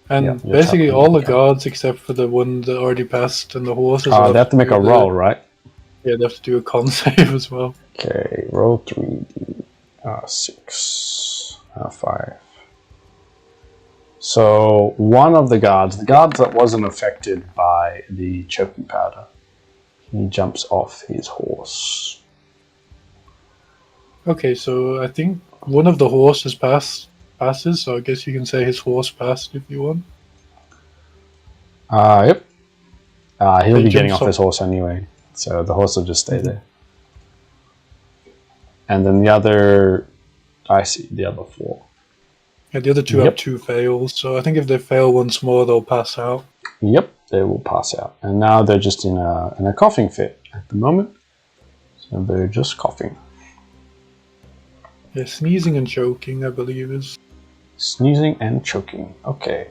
And Yeah, basically trapped all the underneath the cart. guards except for the one that already passed and the horses. They have to make a roll, right? Yeah, they have to do a con save as well. Okay, roll 3d. 6. 5. So one of the guards that wasn't affected by the choking powder, he jumps off his horse. Okay, so I think one of the horses passes, so I guess you can say his horse passed if you want. Yep. He'll He be getting jumps off his horse anyway, so the horse will just stay there. And then the other, I see, the other 4. Yeah, the other 2 have 2 fails, so I think if they fail once more, they'll pass out. Yep, they will pass out. And now they're just in a coughing fit at the moment. So they're just coughing. Yeah, sneezing and choking, I believe, is... Sneezing and choking. Okay.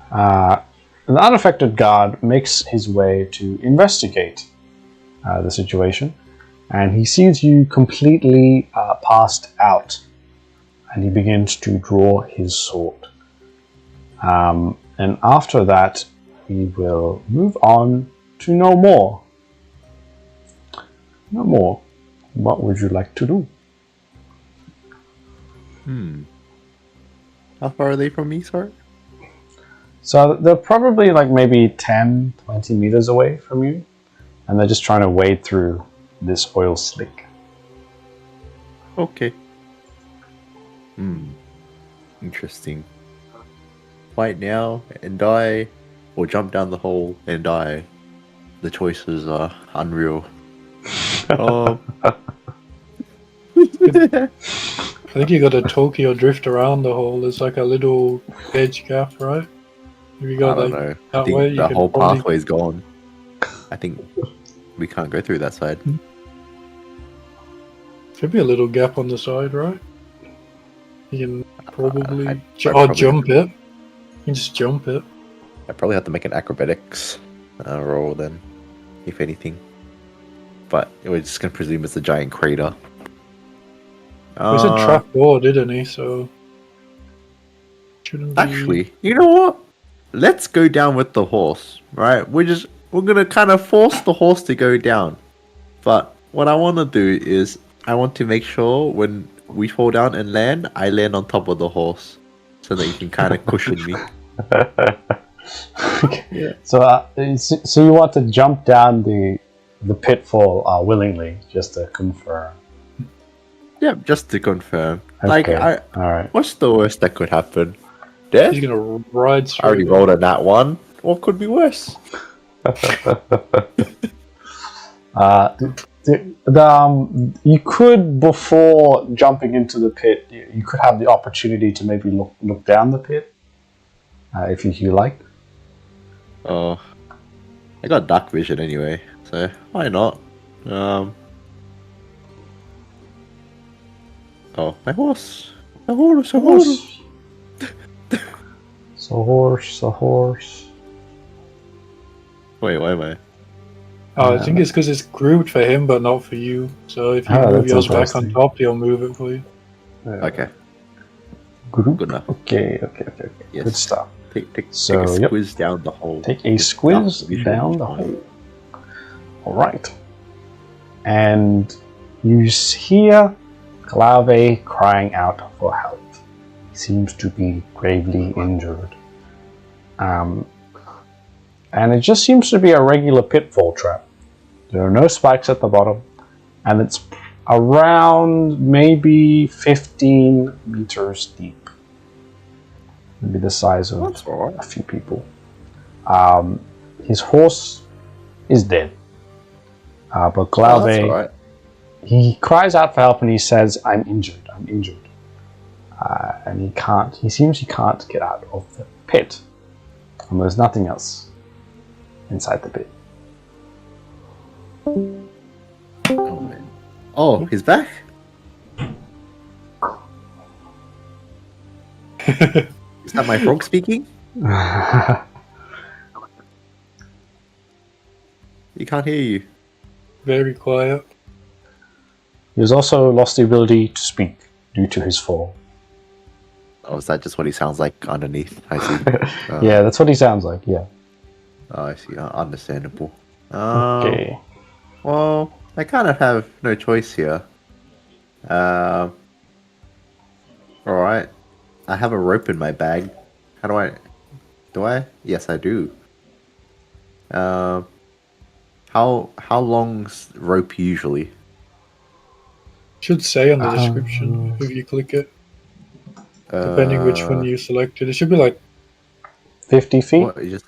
An unaffected guard makes his way to investigate the situation. And he sees you completely passed out. And he begins to draw his sword. And after that, he will move on to know more. No more. What would you like to do? How far are they from me, sorry? So they're probably like maybe 10, 20 meters away from you. And they're just trying to wade through this oil slick. Okay. Interesting. Fight now and die, or jump down the hole and die. The choices are unreal. I think you got a Tokyo drift around the hole. There's like a little edge gap, right? If you go I don't like know. that I think way, you the can whole probably... pathway's gone. I think we can't go through that side. Should be a little gap on the side, right? You can probably... I'd jump it. You can just jump it. I probably have to make an acrobatics roll then, if anything. But we're just gonna presume it's a giant crater. He said trapdoor, didn't he? So shouldn't be... Actually, you know what? Let's go down with the horse, right? We're gonna kind of force the horse to go down. But what I want to do is I want to make sure when we fall down and land, I land on top of the horse, so that you can kind of cushion me. Yeah. So you want to jump down the pitfall willingly, just to confirm. Yeah, just to confirm. Okay. Like, all right. What's the worst that could happen? Death? He's gonna ride straight. I already rolled a nat 1. What could be worse? You could, before jumping into the pit, you could have the opportunity to maybe look down the pit, if you like. Oh, I got dark vision anyway, so why not? Oh, my horse! A horse! A horse! It's a horse! A horse! Wait, why am I? Oh, I think it's because it's grouped for him, but not for you. So if you move yours back on top, he'll move it for you. Okay. Group? Good enough. Okay. Yes. Good stuff. Take a squiz down the hole. Take a squiz down the hole. Alright. And you hear Clave crying out for help. He seems to be gravely injured. And it just seems to be a regular pitfall trap. There are no spikes at the bottom, and it's around maybe 15 meters deep. Maybe the size of a few people. His horse is dead. But Clave, he cries out for help and he says, I'm injured. And he seems he can't get out of the pit. And there's nothing else inside the pit. Oh, man. Oh, he's back? Is that my frog speaking? He can't hear you. Very quiet. He has also lost the ability to speak due to his fall. Oh, is that just what he sounds like underneath? I see. Yeah, that's what he sounds like, yeah. Oh, I see. Understandable. Okay. Well, I kind of have no choice here. Alright. I have a rope in my bag. How do I... Do I? Yes, I do. How long's rope usually? Should say on the description if you click it. Depending which one you selected. It should be like 50 feet? What, you just...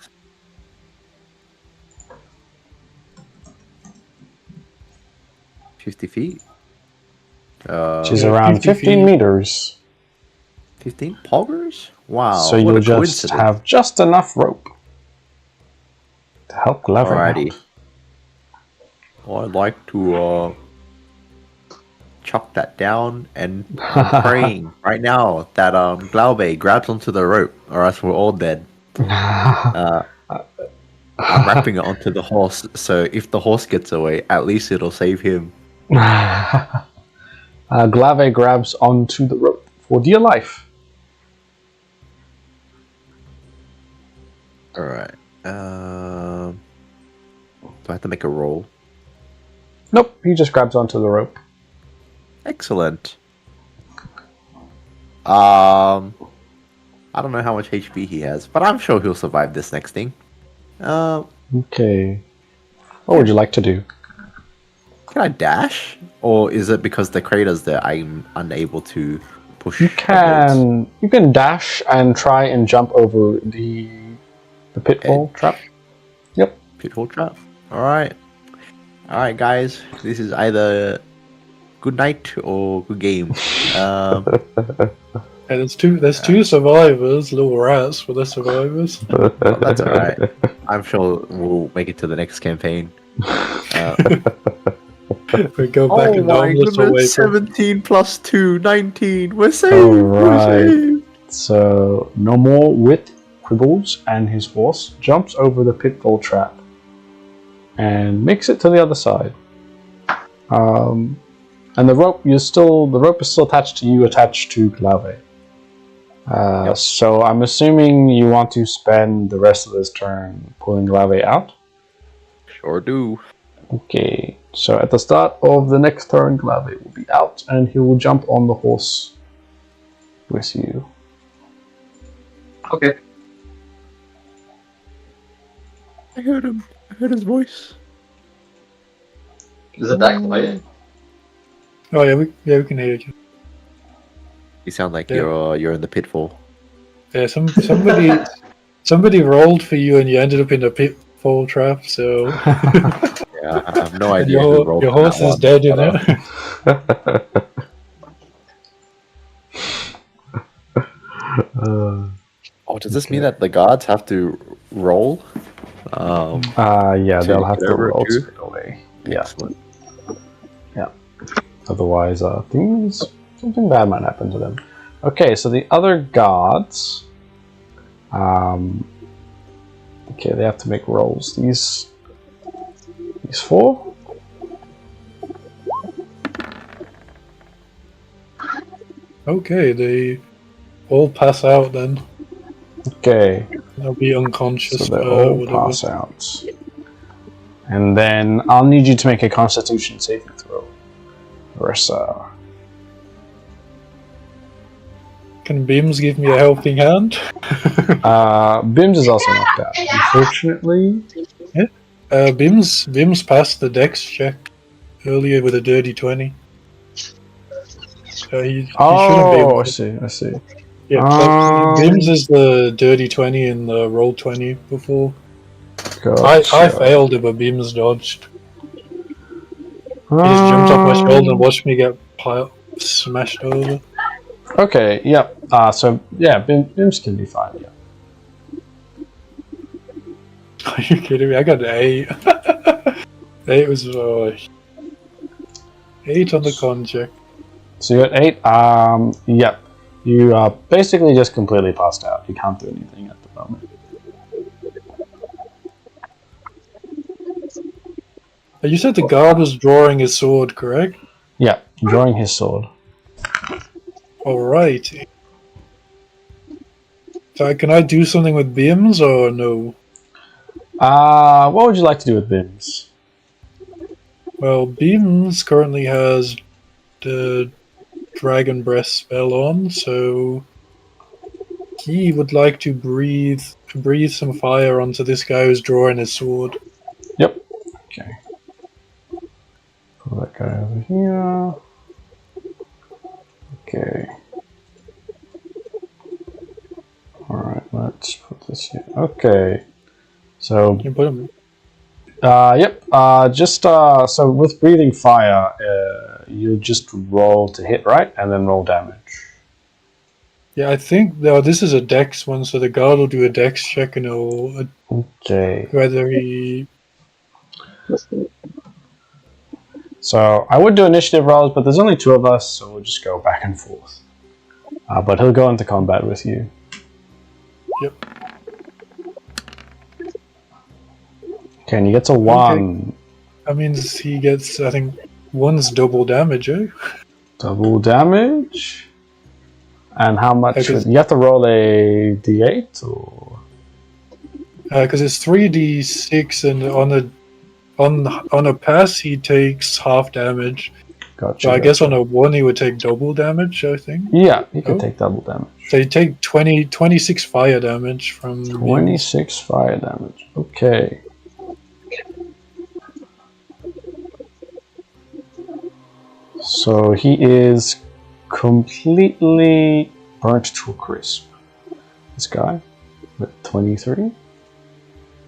50 feet? Which is around 15 meters. 15 poggers? Wow. So you'll just have just enough rope to help Glover Alrighty. out. Well, I'd like to chuck that down, and I'm praying right now that Glaube grabs onto the rope, or else we're all dead. I'm wrapping it onto the horse, so if the horse gets away, at least it'll save him. Glave grabs onto the rope for dear life. Alright. Do I have to make a roll? Nope, he just grabs onto the rope. Excellent. I don't know how much HP he has, but I'm sure he'll survive this next thing. Okay. What would you like to do? Can I dash? Or is it because the crater's there I'm unable to push? You can dash and try and jump over the pitfall trap. Yep. Pitfall trap. Alright. Alright guys. This is either good night or good game. And there's two survivors, little rats for the survivors. Well, that's alright. I'm sure we'll make it to the next campaign. We go back and my down goodness, 17 plus 2, 19. We're saved. Alright. So no more Wit quibbles, and his horse jumps over the pitfall trap and makes it to the other side. And the rope is still attached to you, attached to Glave. Yep. So I'm assuming you want to spend the rest of this turn pulling Glave out. Sure do. Okay, so at the start of the next turn, Glave will be out, and he will jump on the horse with you. Okay. I heard him. I heard his voice. Is it that quiet? Oh yeah, we can hear you. You sound like Yeah. you're in the pitfall. Yeah, somebody rolled for you, and you ended up in the pitfall trap. So Yeah, I have no idea. who rolled your for horse that is one, dead, you but, know. Oh, does this mean that the guards have to roll? Yeah, they'll have to get over it roll too? straight away. Yeah. Excellent. Otherwise, something bad might happen to them. Okay, so the other guards, okay, they have to make rolls. These four. Okay, they all pass out then. Okay, They'll be unconscious. so they all whatever. pass out. And then I'll need you to make a Constitution saving throw, Marissa. Can Bims give me a helping hand? Bims is also knocked out, unfortunately. Bims passed the dex check earlier with a dirty 20. So he shouldn't be able to. I see. Yeah, Bims is the dirty 20 and the roll 20 before. Gotcha. I failed it, but Bims dodged. He just jumped off my shoulder and watched me get smashed over. Okay, yep. So, yeah, Bims can be fine, yeah. Are you kidding me? I got an 8. 8 was 8 on the con check. So you're at 8. Yep. You are basically just completely passed out. You can't do anything at the moment. You said the guard was drawing his sword, correct? Yeah, drawing his sword. Alright. So can I do something with Bims or no? What would you like to do with Bims? Well, Beams currently has the Dragon Breath spell on, so he would like to breathe some fire onto this guy who's drawing his sword. Yep. Okay. Pull that guy over here. Okay. Alright, let's put this here. Okay. So, You put him. yep. So with breathing fire, you just roll to hit, right? And then roll damage. Yeah, I think this is a dex one, so the guard will do a dex check and he'll Okay. whether he. So I would do initiative rolls, but there's only 2 of us, so we'll just go back and forth. But he'll go into combat with you. Yep. Okay, and he gets a 1. That means he gets, I think, 1's double damage, eh? Double damage? And how much? Okay. You have to roll a d8, or? Because it's 3d6, and on a pass he takes half damage. Gotcha. So I guess on a 1 he would take double damage, I think. Yeah, he could take double damage. So you take 26 fire damage from... 26 fire damage. Okay. So he is completely burnt to a crisp. This guy with 23.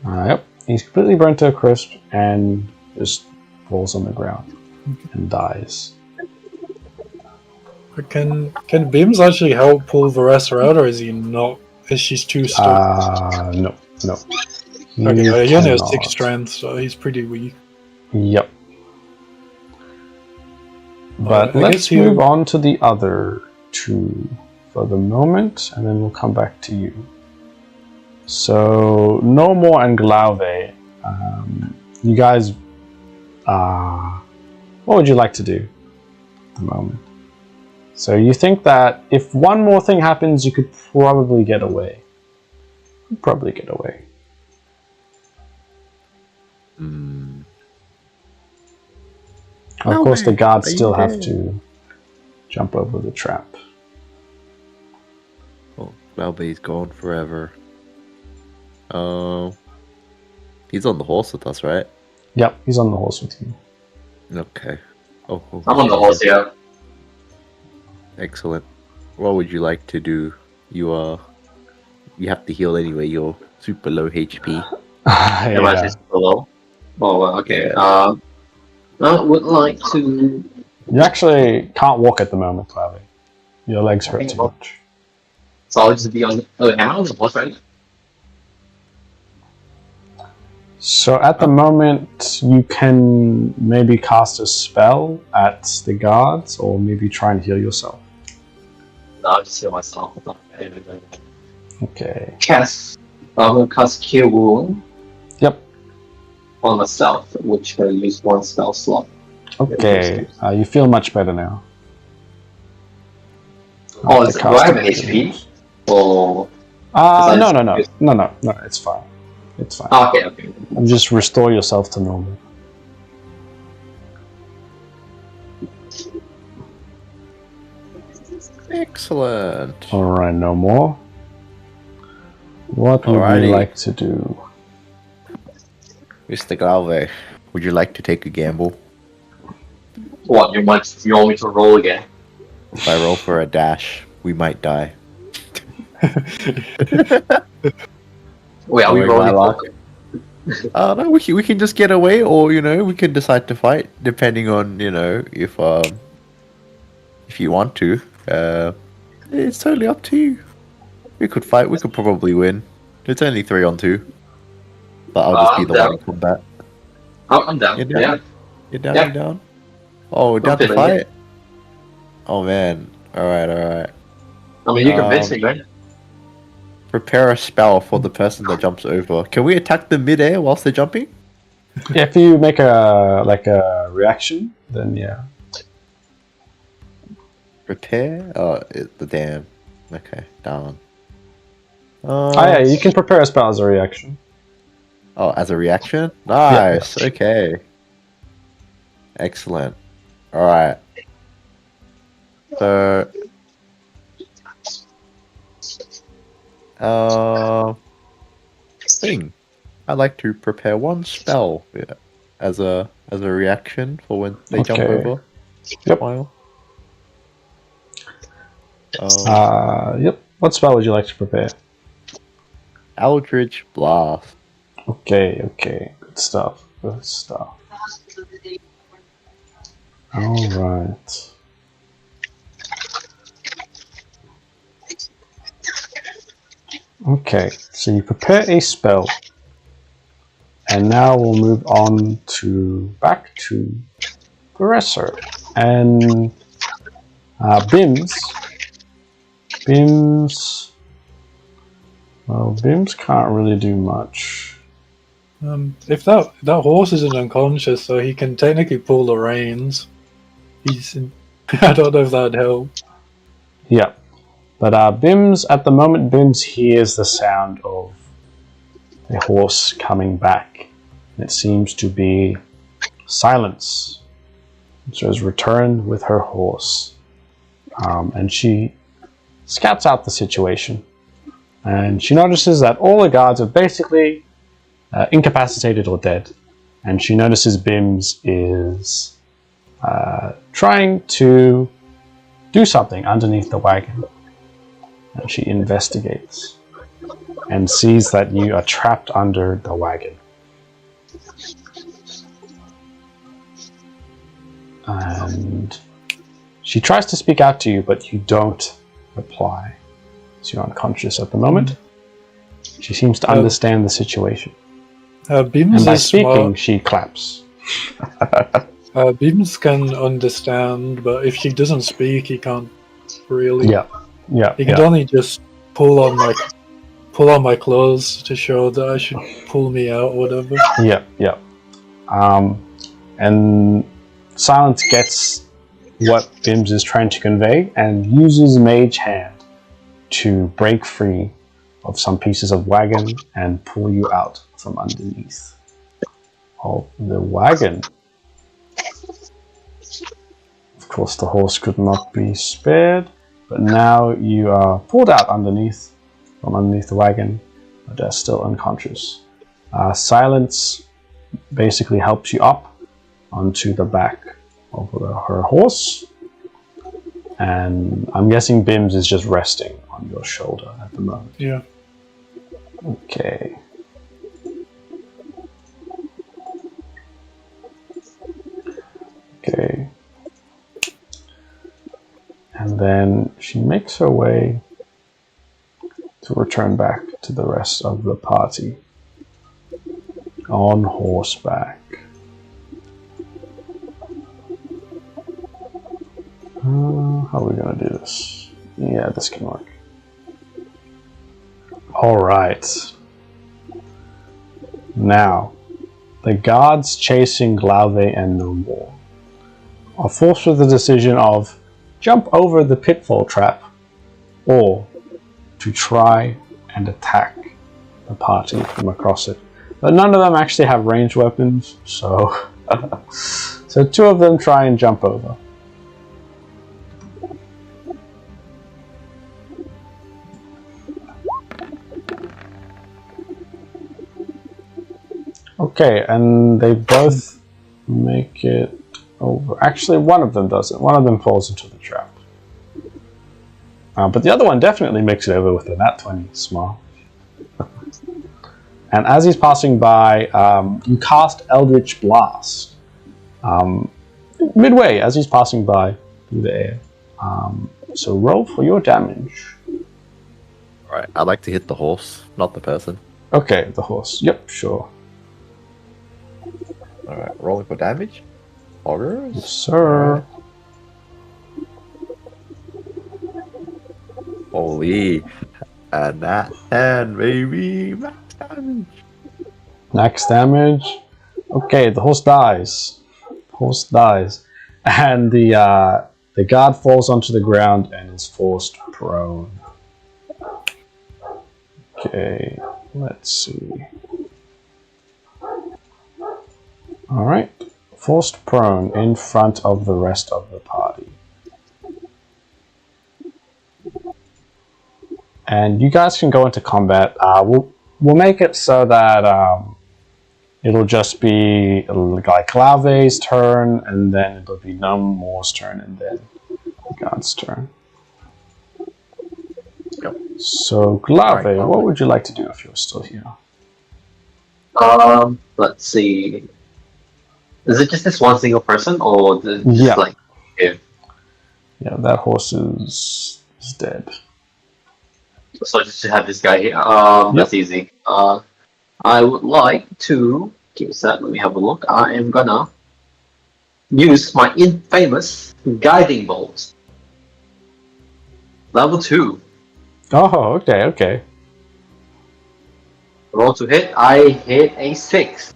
Yep, he's completely burnt to a crisp and just falls on the ground and dies. Can Bims actually help pull Varessa out, or is he not? Is she too stuck? No. Okay, he only has 6 strength, so he's pretty weak. Yep. But I let's guess you- move on to the other 2 for the moment, and then we'll come back to you. So, No More and Glauve, you guys, what would you like to do at the moment? So you think that if one more thing happens, you could probably get away. Of course, the guards still have to jump over the trap. Oh, Malby's gone forever. Oh, he's on the horse with us, right? Yep, he's on the horse with you. Okay. Oh, I'm on the horse, yeah. Excellent. What would you like to do? You have to heal anyway. You're super low HP. Am I just below? Oh, well, okay. I would like to... You actually can't walk at the moment, Clavy. Your legs hurt too much. So I'll just be on... Oh, am I on the horse, right? So at the moment, you can maybe cast a spell at the guards, or maybe try and heal yourself. No, I'll just heal myself. Okay. Cast... I'm gonna cast Cure Wound. Yep. On myself, which will use 1 spell slot. Okay. You feel much better now. Oh, do I have an HP? Or... No, it's fine. It's fine. Okay. You just restore yourself to normal. Excellent. Alright, no more. What would you like to do? Mr. Galve, would you like to take a gamble? What, you want me to roll again? If I roll for a dash, we might die. Wait, are we rolling? No, we can just get away, or we can decide to fight, depending on if you want to. It's totally up to you. We could fight. We could probably win. It's only 3-on-2, but I'll just be the one in combat. I'm down. You're down. Yeah. You're down. Yeah. You're down. Oh, we're down to feeling fight. Oh man. All right. I mean, you convinced me, man. Prepare a spell for the person that jumps over. Can we attack them mid-air whilst they're jumping? Yeah, if you make a reaction, then yeah. Prepare? Oh, the damn. Okay, down. Yeah, you can prepare a spell as a reaction. Oh, as a reaction? Nice. Yeah. Okay. Excellent. Alright. So thing. I'd like to prepare one spell as a reaction for when they jump over. Yep. While. Yep. What spell would you like to prepare? Eldritch Blast. Okay. Good stuff. Alright. Okay, so you prepare a spell. And now we'll move on back to Aggressor. And Bims. Well, Bims can't really do much. If that horse isn't unconscious, so he can technically pull the reins. I don't know if that'd help. Yeah. But Bims, at the moment, Bims hears the sound of a horse coming back. It seems to be Silence. So has returned with her horse. And she scouts out the situation. And she notices that all the guards are basically incapacitated or dead. And she notices Bims is trying to do something underneath the wagon. And she investigates and sees that you are trapped under the wagon. And she tries to speak out to you, but you don't reply. So you're unconscious at the moment. She seems to understand the situation. Bims And by is speaking, smart. she claps. Bims can understand, but if she doesn't speak, he can't really. Yeah. He can only just pull on my clothes to show that I should pull me out or whatever. Yeah. And Silence gets what Bims is trying to convey and uses Mage Hand to break free of some pieces of wagon and pull you out from underneath of the wagon. Of course, the horse could not be spared, but now you are pulled out from underneath the wagon, but they're still unconscious. Silence basically helps you up onto the back of her horse, and I'm guessing Bims is just resting on your shoulder at the moment. Yeah. Okay. And then she makes her way to return back to the rest of the party on horseback. How are we gonna do this? Yeah, this can work. Alright. Now, the guards chasing Glauve and No More are forced with the decision of jump over the pitfall trap or to try and attack the party from across it. But none of them actually have ranged weapons, so so two of them try and jump over. Okay, and they both make it over. Actually, one of them doesn't. One of them falls into the trap. But the other one definitely makes it over with a nat 20 smile. And as he's passing by, you cast Eldritch Blast. Midway, as he's passing by through the air. So roll for your damage. Alright, I'd like to hit the horse, not the person. Okay, the horse. Yep, sure. Alright, rolling for damage. Augers. Yes, sir. Holy. And that 10, baby. Max damage. Max damage. Okay, the horse dies. And the guard falls onto the ground and is forced prone. Okay, let's see. Alright. forced prone in front of the rest of the party. And you guys can go into combat. We'll make it so that it'll just be like Lave's turn, and then it'll be Numbmore's turn, and then God's turn. Yep. So, Glave, what would you like to do if you're still here? Let's see. Is it just this one single person, or just like? Yeah, that horse is dead. So just to have this guy here. That's easy. I would like to give us that. Let me have a look. I am gonna use my infamous guiding bolt. Level 2. Oh, okay. Roll to hit. I hit a 6.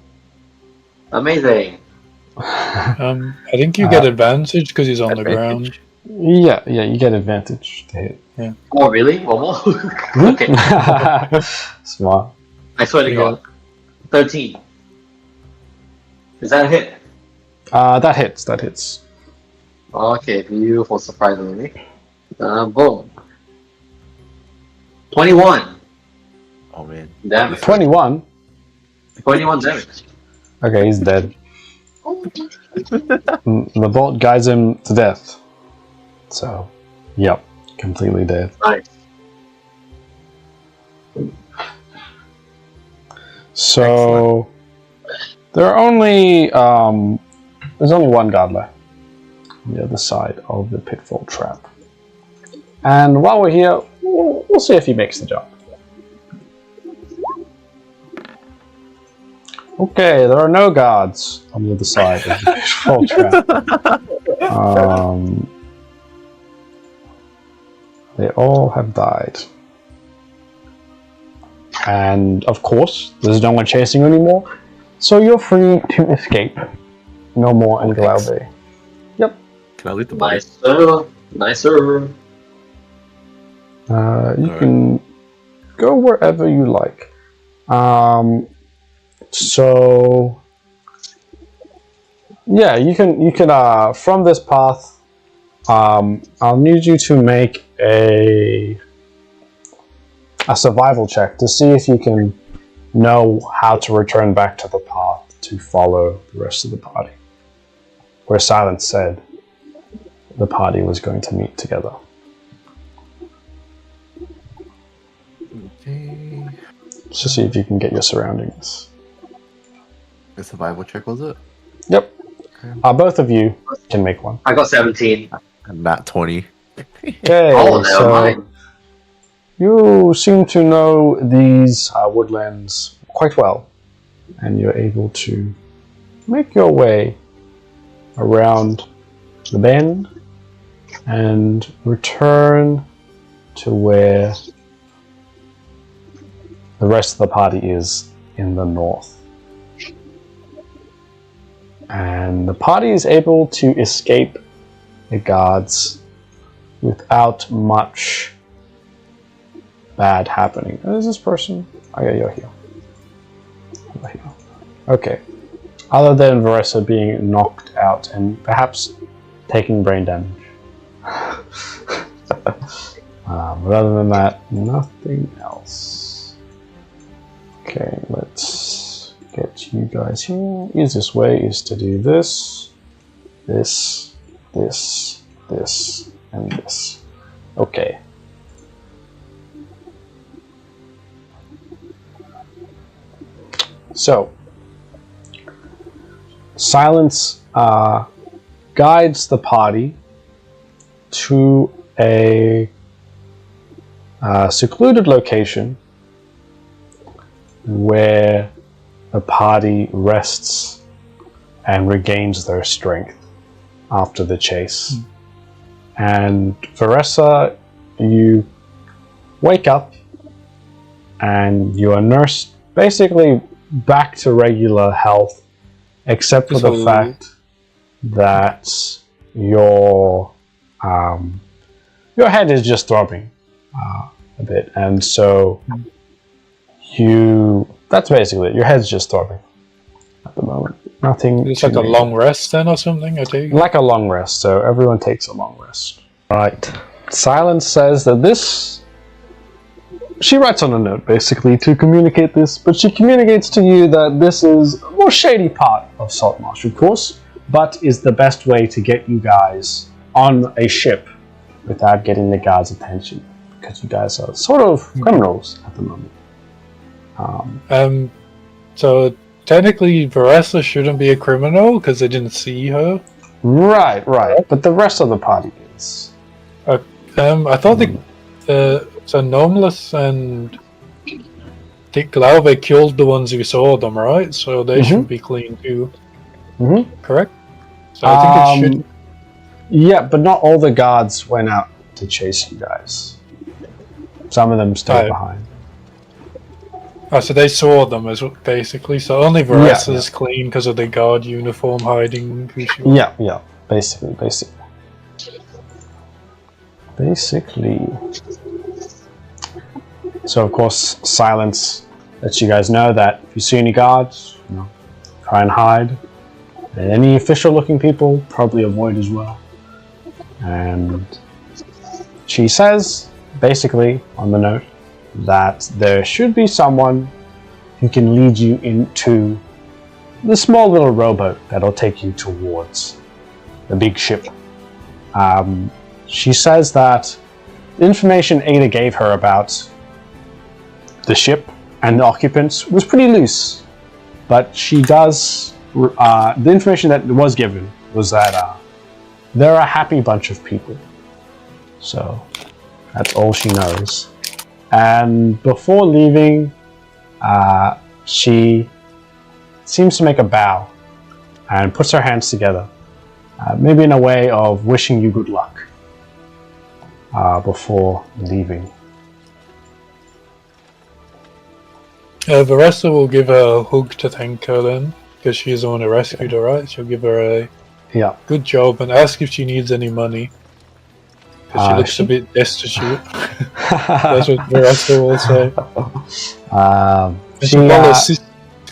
Amazing. I think you get advantage because he's on the ground. Yeah, you get advantage to hit. Yeah. Oh, really? One more? Okay. Smart. I swear to God. 13. Is that a hit? That hits. Okay, beautiful, surprisingly. Boom. 21. Oh man. Damage. 21? 21 damage. Okay, he's dead. The bolt guides him to death. So, yep, completely dead. Nice. So, there are only there's only one guard left on the other side of the pitfall trap. And while we're here, we'll see if he makes the jump. Okay, there are no guards on the other side of the pitfall trap. They all have died. And of course, there's no one chasing you anymore, so you're free to escape. No more Englave. Yep. Can I leave the body? Nicer. You can go wherever you like. So yeah, you can from this path. I'll need you to make a survival check to see if you can know how to return back to the path to follow the rest of the party, where Silence said the party was going to meet together. Okay. Just see if you can get your surroundings. A survival check, was it? Yep. Both of you can make one. I got 17. And not 20. Okay, Oh, never so mind. you seem to know these woodlands quite well, and you're able to make your way around the bend and return to where the rest of the party is in the north. And the party is able to escape the guards without much bad happening. Is this person? Oh yeah, you're here. You're here. Okay. Other than Varessa being knocked out and perhaps taking brain damage. But other than that, nothing else. Okay, let's get you guys here. Easiest way is to do this, this, this, this, and this. Okay. So, Silence guides the party to a secluded location where the party rests and regains their strength after the chase. And Varessa, you wake up and you are nursed basically back to regular health, except for the fact that your head is just throbbing a bit, and so that's basically it. Your head's just throbbing at the moment. Nothing. It's like a long rest then or something, I take it? Like a long rest, so everyone takes a long rest. Right. Silence says that this... She writes on a note, basically, to communicate this, but she communicates to you that this is a more shady part of Saltmarsh, of course, but is the best way to get you guys on a ship without getting the guards' attention, because you guys are sort of criminals at the moment. So technically Varessa shouldn't be a criminal because they didn't see her. Right, but the rest of the party is. I thought so Nomeless and Dick Glauber killed the ones who saw them, right? So they should be clean too. Correct? So I think it should... Yeah, but not all the guards went out to chase you guys. Some of them stayed behind. Oh, so they saw them as basically. So only Varessa's clean because of the guard uniform hiding who she was. Yeah, basically. So of course, Silence lets you guys know that if you see any guards, try and hide. And any official-looking people, probably avoid as well. And she says, basically, on the note, that there should be someone who can lead you into the small little rowboat that'll take you towards the big ship. She says that the information Ada gave her about the ship and the occupants was pretty loose, but she does... the information that was given was that they're a happy bunch of people. So that's all she knows. And before leaving, she seems to make a bow and puts her hands together, maybe in a way of wishing you good luck before leaving. Varessa will give her a hug to thank her then, because she's the one who rescued her, right? She'll give her a good job and ask if she needs any money. Because she looks a bit destitute. That's what Varessa will say. She'll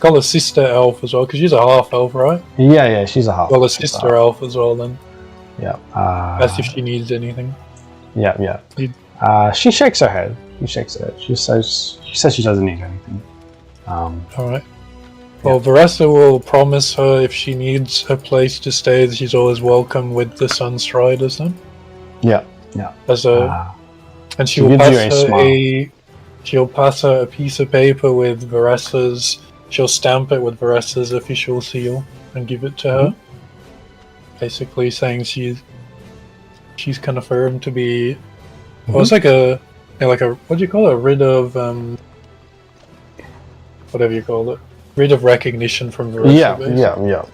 call her sister elf as well, because she's a half elf, right? Yeah, she's a half elf. Call her sister elf as well then. Yeah. Ask if she needs anything. Yeah. She shakes her head. She says she doesn't need anything. Alright. Well, Varessa will promise her if she needs a place to stay, that she's always welcome with the Sunstriders then. Yeah. And she'll pass her a piece of paper with Varessa's. She'll stamp it with Varessa's official seal and give it to her. Basically saying she's confirmed to be. Well, it's like a what do you call it? A writ of whatever you call it. Writ of recognition from Varessa.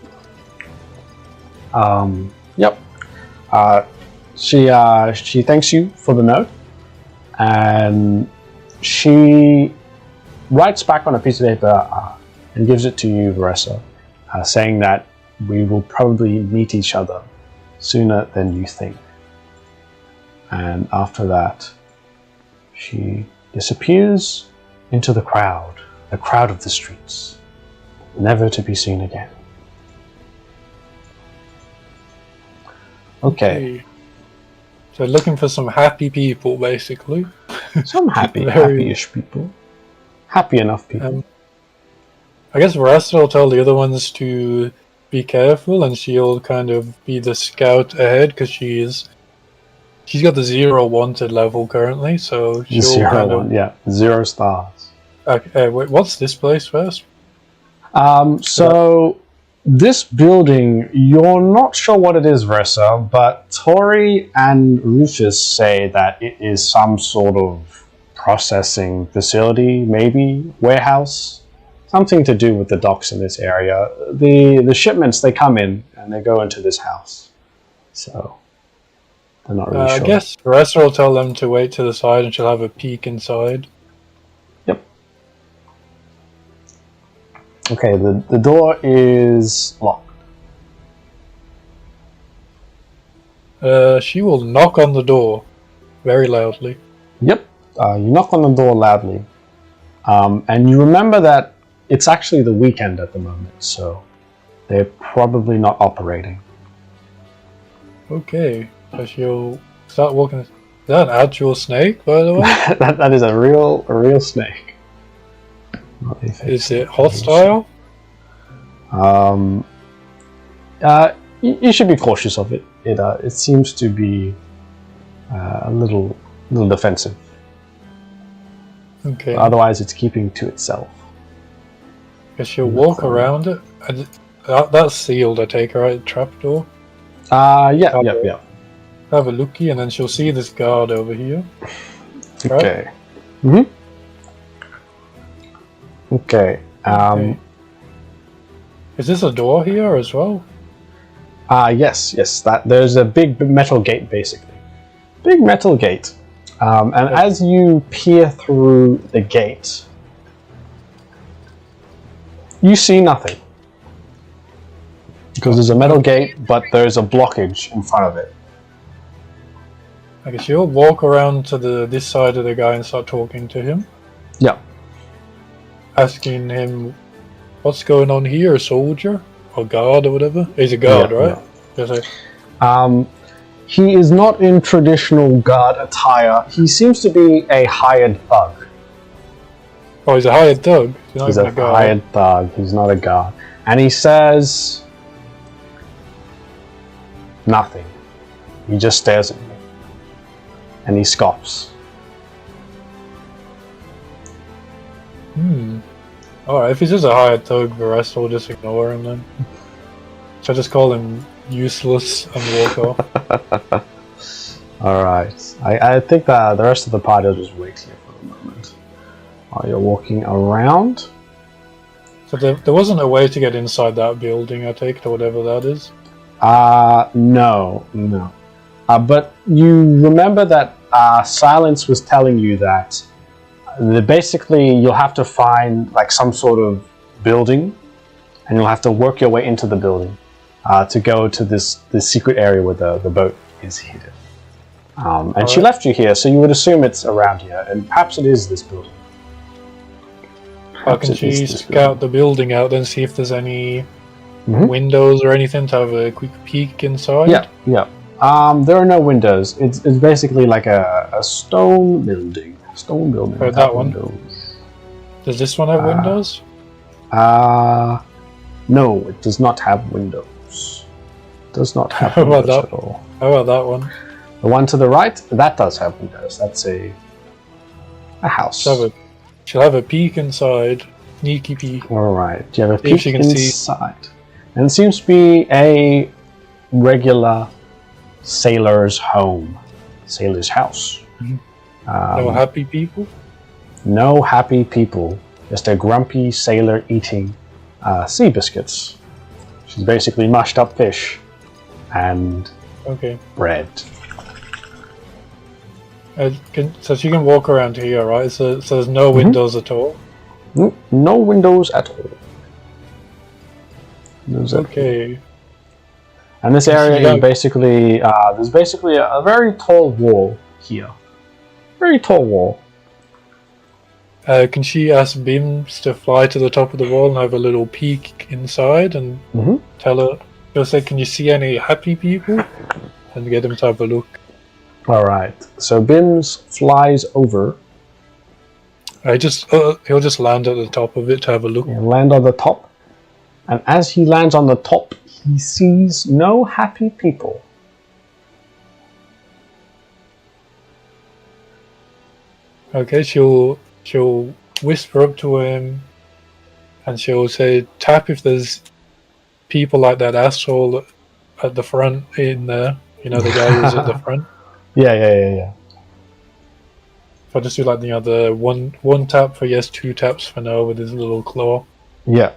She thanks you for the note, and she writes back on a piece of paper and gives it to you, Varessa, saying that we will probably meet each other sooner than you think. And after that, she disappears into the crowd of the streets, never to be seen again. Okay. So looking for some happy people, basically. Some happy-ish people. Happy enough people. I guess Varessa will tell the other ones to be careful, and she'll kind of be the scout ahead, because she's got the 0 wanted level currently, so she'll 0 stars. Okay, wait, what's this place first? So this building, you're not sure what it is, Varessa, but Tori and Rufus say that it is some sort of processing facility, maybe warehouse, something to do with the docks in this area. The shipments, they come in and they go into this house, so they're not really sure. I guess Varessa will tell them to wait to the side and she'll have a peek inside. Yep. Okay, the door is locked. She will knock on the door very loudly. Yep. You knock on the door loudly. And you remember that it's actually the weekend at the moment, so They're probably not operating. Okay, so she'll start walking. Is that an actual snake, by the way? that is a real snake. Is it hostile? You should be cautious of it. It seems to be a little defensive. Okay. Otherwise, it's keeping to itself. Guess she'll walk around it. That's sealed, I take her right? Trapdoor? Yeah. Have a looky, and then she'll see this guard over here. Okay. Right? Okay. Okay. Is this a door here as well? Yes. There's a big metal gate, basically. Big metal gate. And as you peer through the gate, you see nothing. Because there's a metal gate, but there's a blockage in front of it. I guess you'll walk around to this side of the guy and start talking to him. Yeah. Asking him, what's going on here, a soldier? Or guard or whatever? He's a guard, right? Yeah. He is not in traditional guard attire. He seems to be a hired thug. Oh, he's a hired thug? He's a hired thug. He's not a guard. And he says nothing. He just stares at you. And he scoffs. Alright, if he's just a hired thug, the rest will just ignore him then. So I just call him useless and walk off. Alright. I think that the rest of the party will just wait here for a moment. While you're walking around. So there wasn't a way to get inside that building, I take it, or whatever that is? No. But you remember that Silence was telling you that basically you'll have to find like some sort of building, and you'll have to work your way into the building to go to this secret area where the boat is hidden. And she left you here, so you would assume it's around here, and perhaps it is this building. How can she scout the building out and see if there's any windows or anything to have a quick peek inside? Yeah. There are no windows. It's basically like a stone building. Oh, that one. Windows. Does this one have windows? No, it does not have windows. Does not have How about windows that? at all. How about that one? The one to the right, that does have windows. That's a house. She'll have a peek inside. Sneaky peek. Alright, you have a See if peek she can see. inside. And it seems to be a regular sailor's home. Sailor's house. No happy people? No happy people. Just a grumpy sailor eating sea biscuits. She's basically mushed up fish and bread. So she can walk around here, right? So there's no windows at all? No windows at all. Okay. And this area is basically, there's basically a very tall wall here. Very tall wall. Can she ask Bims to fly to the top of the wall and have a little peek inside and tell her, she'll say, can you see any happy people? And get him to have a look. Alright, so Bims flies over. He'll just land at the top of it to have a look. He'll land on the top. And as he lands on the top, he sees no happy people. Okay, she'll whisper up to him, and she'll say, "Tap if there's people like that asshole at the front in there. You know, the guy who's at the front." Yeah. If I just do like the one tap for yes, 2 taps for no with his little claw. Yeah.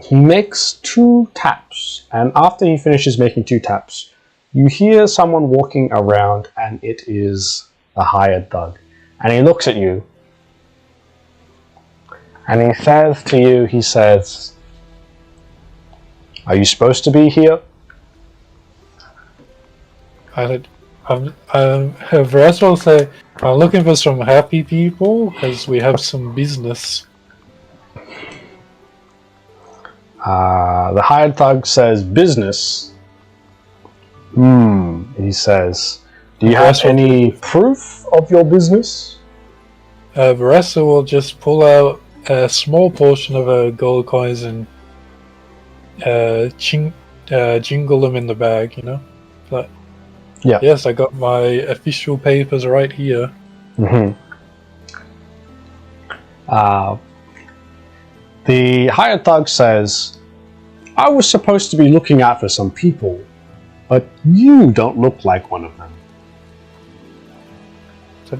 He makes 2 taps, and after he finishes making 2 taps, you hear someone walking around, and it is a hired thug. And he looks at you, and he says to you, he says, "Are you supposed to be here?" First I'll say, I'm looking for some happy people, because we have some business. The hired thug says, business. He says, do you have any proof of your business? Varessa will just pull out a small portion of her gold coins and jingle them in the bag, you know? Like, yeah. Yes, I got my official papers right here. The hired thug says, I was supposed to be looking out for some people, but you don't look like one of them. So,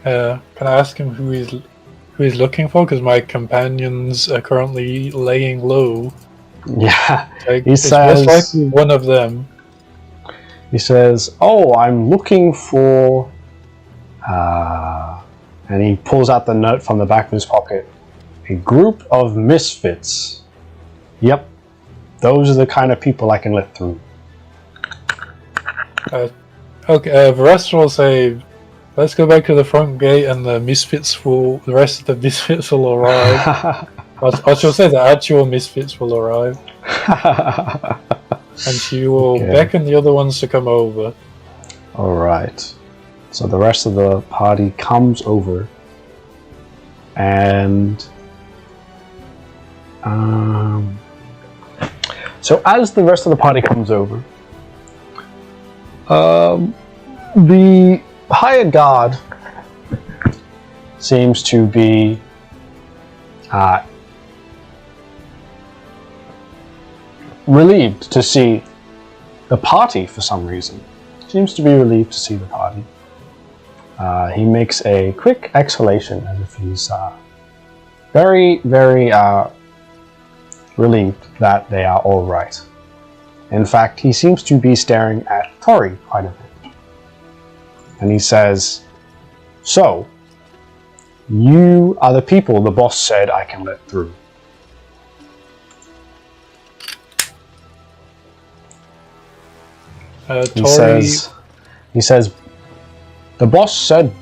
can I ask him who he's looking for? Because my companions are currently laying low. Yeah, he says, most likely one of them. He says, oh, I'm looking for... and he pulls out the note from the back of his pocket. A group of misfits. Yep, those are the kind of people I can let through. Okay, Varessa will say, let's go back to the front gate and the rest of the misfits will arrive. I shall say the actual misfits will arrive. And she will beckon the other ones to come over. Alright. So the rest of the party comes over. And... so as the rest of the party comes over, the hired guard seems to be relieved to see the party for some reason. Seems to be relieved to see the party. He makes a quick exhalation as if he's very, very relieved that they are all right. In fact, he seems to be staring at Tori quite a bit. And he says, so, you are the people the boss said I can let through. He says, the boss said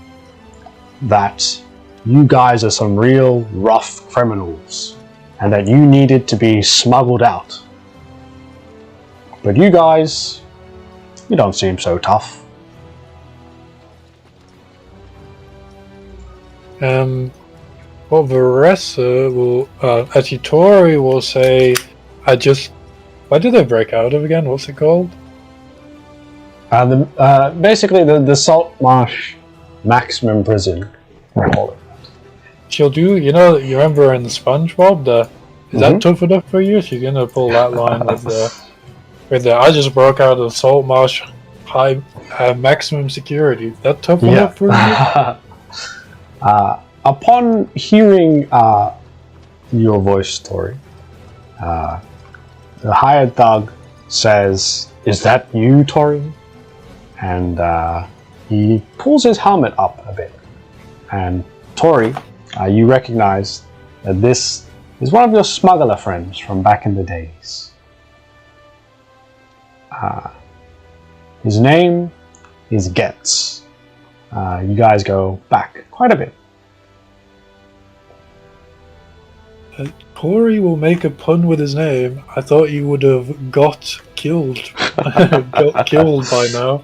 that you guys are some real rough criminals and that you needed to be smuggled out. But you guys, you don't seem so tough. Well, Varessa will, actually Tori will say, why did they break out of again? What's it called? Basically the Saltmarsh maximum prison. We'll call it that. She'll do, you remember in the SpongeBob, is that tough enough for you? She's gonna pull that line with the I just broke out of Saltmarsh high maximum security. That tough enough for you? Upon hearing your voice, Tori, the hired thug says, is that you, Tori? And he pulls his helmet up a bit. And Tori, you recognize that this is one of your smuggler friends from back in the days. His name is Getz. You guys go back quite a bit. Tori will make a pun with his name. I thought you would have got killed. Got killed by now.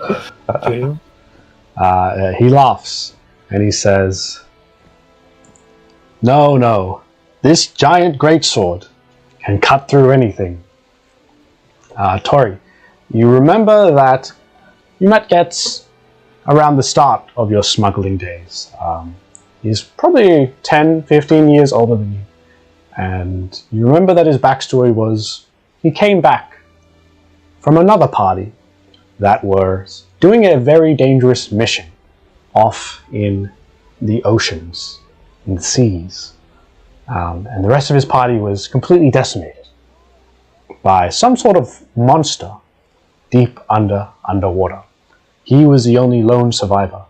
He laughs and he says, no, this giant greatsword can cut through anything. Tori, you remember that you met Getz around the start of your smuggling days. He's probably 10, 15 years older than you. And you remember that his backstory was he came back from another party that was doing a very dangerous mission off in the oceans, in the seas. And the rest of his party was completely decimated by some sort of monster deep underwater. He was the only lone survivor.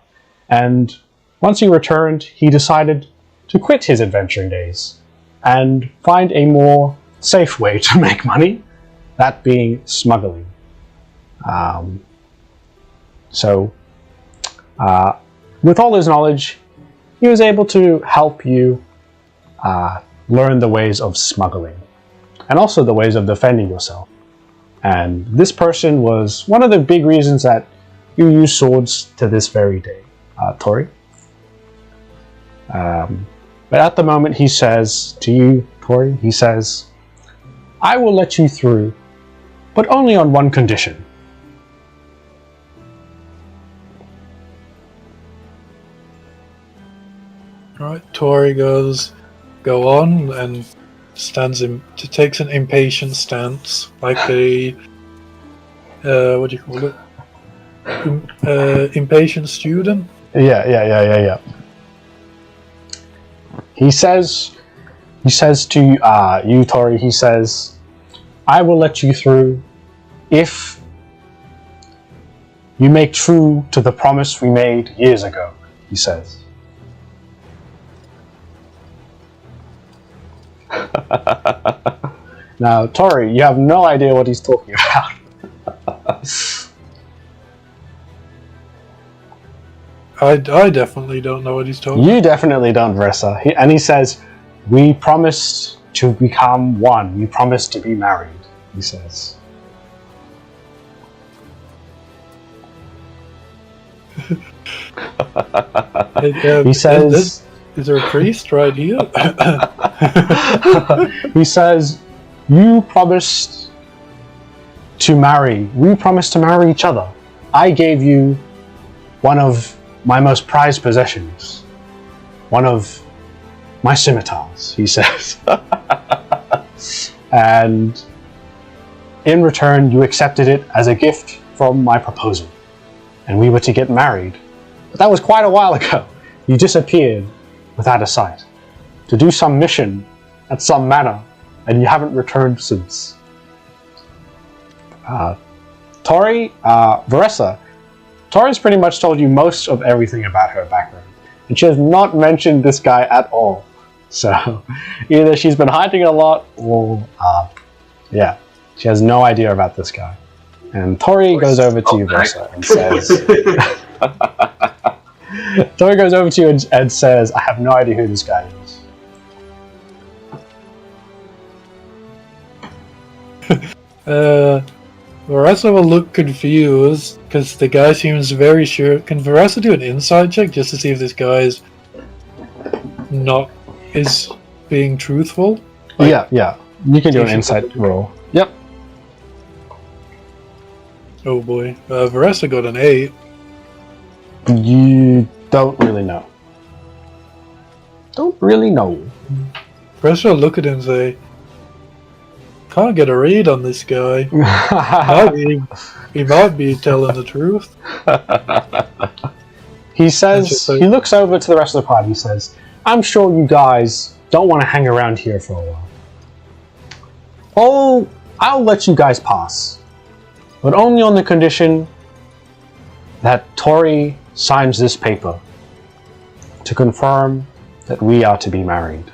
And once he returned, he decided to quit his adventuring days and find a more safe way to make money, that being smuggling. With all his knowledge, he was able to help you learn the ways of smuggling. and also the ways of defending yourself. And this person was one of the big reasons that you use swords to this very day, Tori. But at the moment he says to you, Tori, he says, I will let you through, but only on one condition. Alright, Tori go on and takes an impatient stance, like a what do you call it? Impatient student. Yeah. He says to you, Tori. He says, "I will let you through if you make true to the promise we made years ago." He says. Now, Tori, you have no idea what he's talking about. I definitely don't know what he's talking about. You definitely don't, Versa. And he says, we promised to become one. We promised to be married, he says. He says... Is there a priest right here? He says, you promised to marry. We promised to marry each other. I gave you one of my most prized possessions. One of my scimitars, he says. And in return, you accepted it as a gift from my proposal. And we were to get married. But that was quite a while ago. You disappeared without a sight, to do some mission at some manor, and you haven't returned since. Tori, Veressa, Tori's pretty much told you most of everything about her background, and she has not mentioned this guy at all. So, either she's been hiding a lot, or, yeah, she has no idea about this guy. And Tori goes over to you, Veressa, and says... Tori goes over to you and says, I have no idea who this guy is. Veressa will look confused, because the guy seems very sure. Can Veressa do an insight check just to see if this guy is being truthful? Like, yeah. You can do an insight roll. Yep. Oh boy. Veressa got an 8. You don't really know. Veressa will look at him and say, can't get a read on this guy. He might be telling the truth. He says, he looks over to the rest of the party. He says, I'm sure you guys don't want to hang around here for a while. Oh, I'll let you guys pass. But only on the condition that Tori signs this paper to confirm that we are to be married.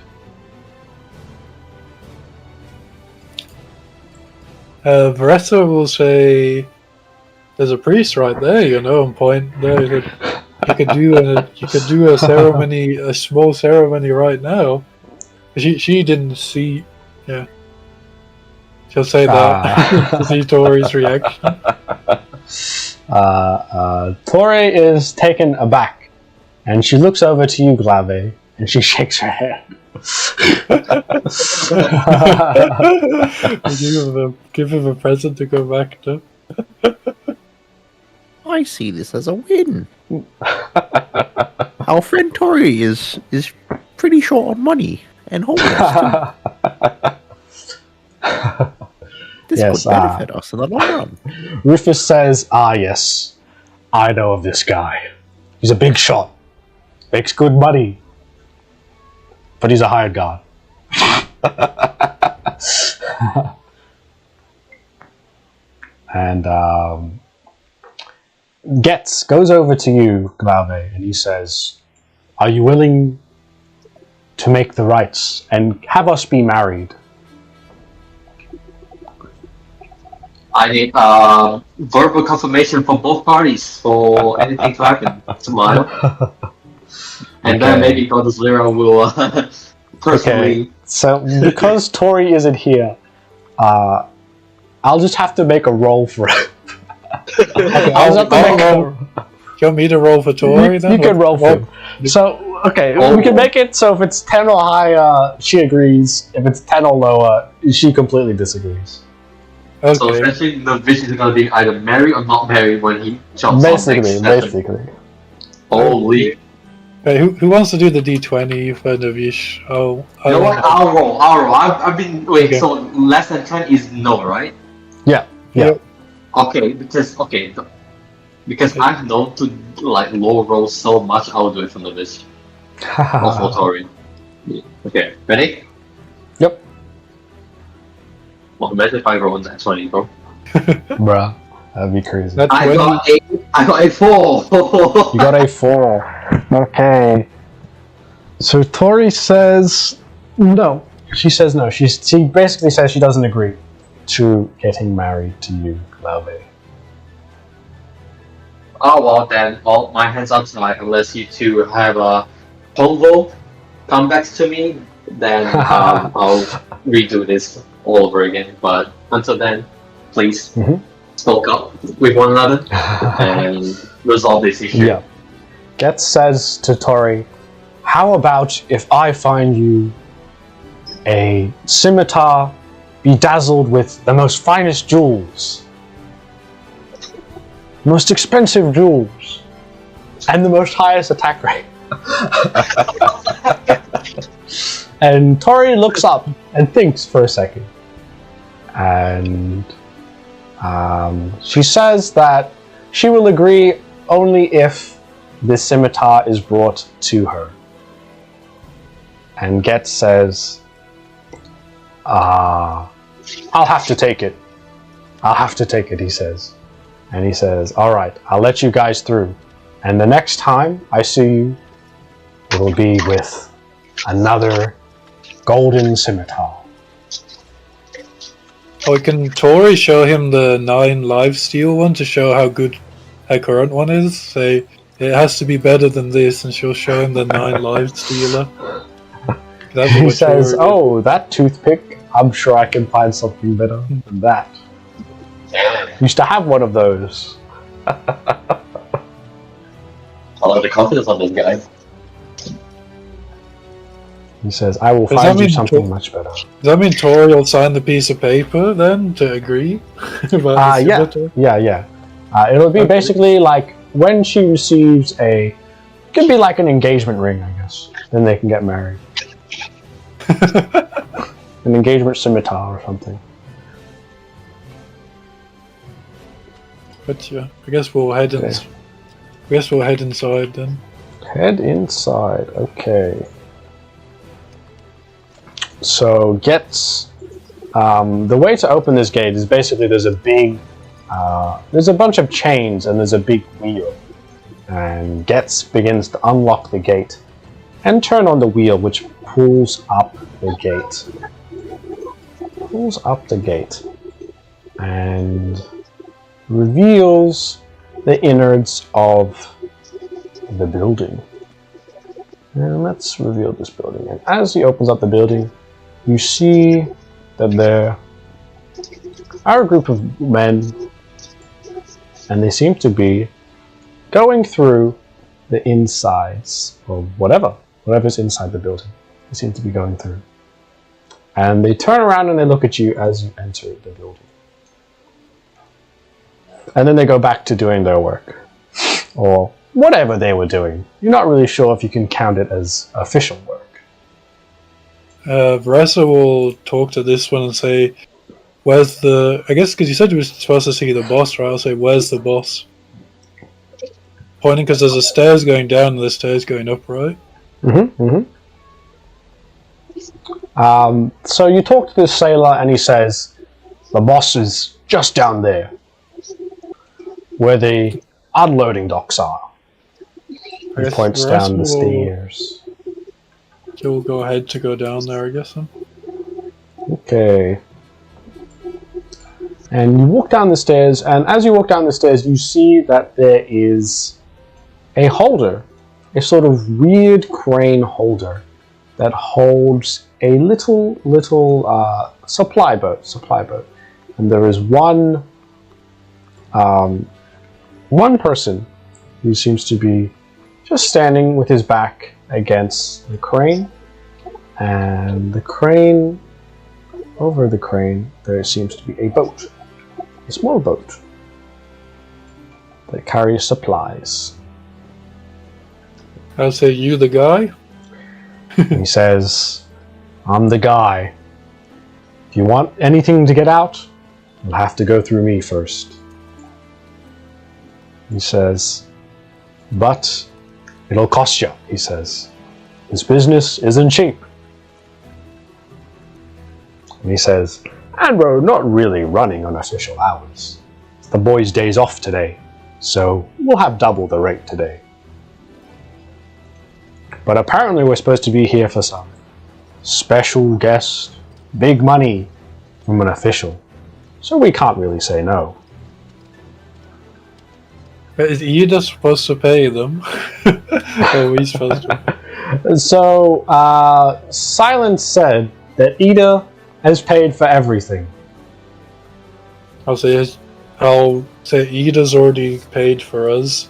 Veressa will say, there's a priest right there, and point there. You could do a ceremony, a small ceremony right now. She didn't see, yeah. She'll say that to see Tori's reaction. Tori is taken aback, and she looks over to you, Glave, and she shakes her head. Give him a present to go back to. I see this as a win. Our friend Tori is pretty short on money and homeless. This could benefit us in the long run. Rufus says, yes, I know of this guy. He's a big shot. Makes good money. But he's a hired god. And goes over to you, Glave, and he says, are you willing to make the rites and have us be married? I need verbal confirmation from both parties for anything to happen tomorrow. And then maybe Goddess Lyra will personally... Okay, so because Tori isn't here, I'll just have to make a roll for it. Okay, I'll just have to make a roll. You want me to roll for Tori then? You can roll for him. So, okay, we can make it so if it's 10 or higher, she agrees. If it's 10 or lower, she completely disagrees. Okay. So essentially, the wish is gonna be either marry or not marry when he jumps Basically, on next basically. Holy. Okay, who wants to do the D20 for the wish? Oh, You know what? I'll roll. I've been... Wait, Okay. so less than 10 is no, right? Yeah. Okay, because I've known to like low roll so much, I'll do it from the wish. Or for Tori. Yeah. Okay, ready? Yep. Well, imagine if I roll that 20, bro. Bruh, that'd be crazy. That's I when got a 4! You got a 4. Okay. So Tori says no. She says no. She basically says she doesn't agree to getting married to you, Laube. Oh well, then all my hands up tonight. Unless you two have a convo come back to me, then I'll redo this all over again. But until then, please spoke up with one another and resolve this issue. Yeah. Getz says to Tori, how about if I find you a scimitar bedazzled with the most finest jewels, most expensive jewels, and the most highest attack rate? And Tori looks up and thinks for a second. And she says that she will agree only if this scimitar is brought to her. And Getz says, I'll have to take it. I'll have to take it, he says. And he says, alright, I'll let you guys through. And the next time I see you, it will be with another golden scimitar. Oh, can Tori show him the 9 lifesteal one to show how good her current one is? Say, it has to be better than this, and she'll show him the 9 lifestealer. He says, oh, that toothpick, I'm sure I can find something better than that. Used to have one of those. I like the confidence on this guy. He says, I will find you something much better. Does that mean Tori will sign the piece of paper then to agree? Yeah. It'll be basically like when she receives it could be like an engagement ring, I guess. Then they can get married. An engagement scimitar or something. But yeah, I guess we'll head inside then. Head inside, okay. So Getz, the way to open this gate is basically there's a bunch of chains and there's a big wheel. And Getz begins to unlock the gate and turn on the wheel, which pulls up the gate. And reveals the innards of the building. And let's reveal this building. And as he opens up the building, you see that there are a group of men, and they seem to be going through the insides of whatever's inside the building. They seem to be going through. And they turn around and they look at you as you enter the building. And then they go back to doing their work. Or whatever they were doing. You're not really sure if you can count it as official work. Varessa will talk to this one and say, where's the... I guess because you said you were supposed to see the boss, right? I'll say, where's the boss? Pointing because there's a stairs going down and the stairs going up, right? So you talk to this sailor and he says, the boss is just down there, where the unloading docks are. He points down the stairs. You'll go ahead to go down there, I guess. Then. Okay. And you walk down the stairs, and as you walk down the stairs, you see that there is a holder, a sort of weird crane holder that holds a little supply boat, and there is one person who seems to be just standing with his back against the crane, and the crane, over the crane, there seems to be a boat, a small boat that carries supplies. I'll say, you the guy? He says, I'm the guy. If you want anything to get out, you'll have to go through me first. He says, but it'll cost you, he says. This business isn't cheap. And he says, and we're not really running on official hours. It's the boys' days off today, so we'll have double the rate today. But apparently we're supposed to be here for some special guest, big money from an official. So we can't really say no. But is Ida supposed to pay them? Or are we supposed to? So, Silence said that Ida has paid for everything. I'll say Ida's already paid for us.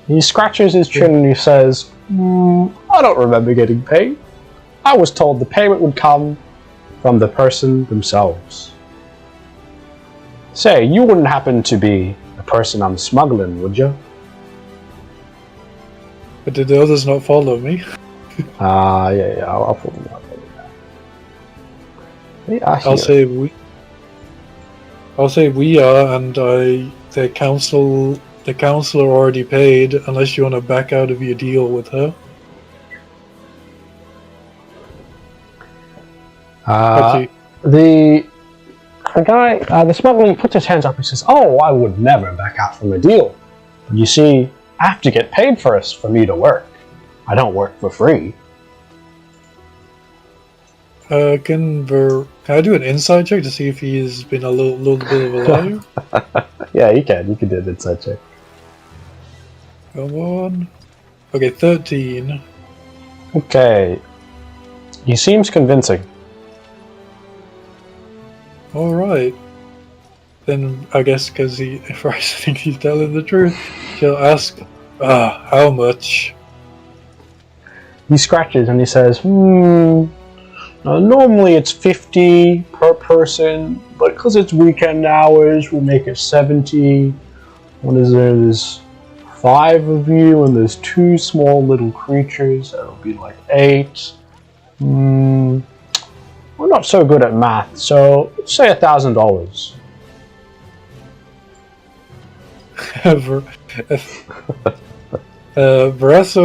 He scratches his chin and he says, I don't remember getting paid. I was told the payment would come from the person themselves. Say, you wouldn't happen to be the person I'm smuggling, would you? But did the others not follow me? Yeah, I'll pull them up. I'll say we are, and the council already paid, unless you want to back out of your deal with her. The guy, the smuggler puts his hands up and says, oh, I would never back out from a deal. But you see, I have to get paid first for me to work. I don't work for free. Can I do an insight check to see if he's been a little bit of a liar? Yeah, you can. You can do an insight check. Come on. Okay, 13. Okay. He seems convincing. Alright. Then I guess because Bryce thinks he's telling the truth, she'll ask, how much? He scratches and he says, normally it's 50 per person, but because it's weekend hours, we'll make it 70. What is there? There's 5 of you, and there's 2 small little creatures. That'll be like 8. We're not so good at math, so let's say $1,000. Barassa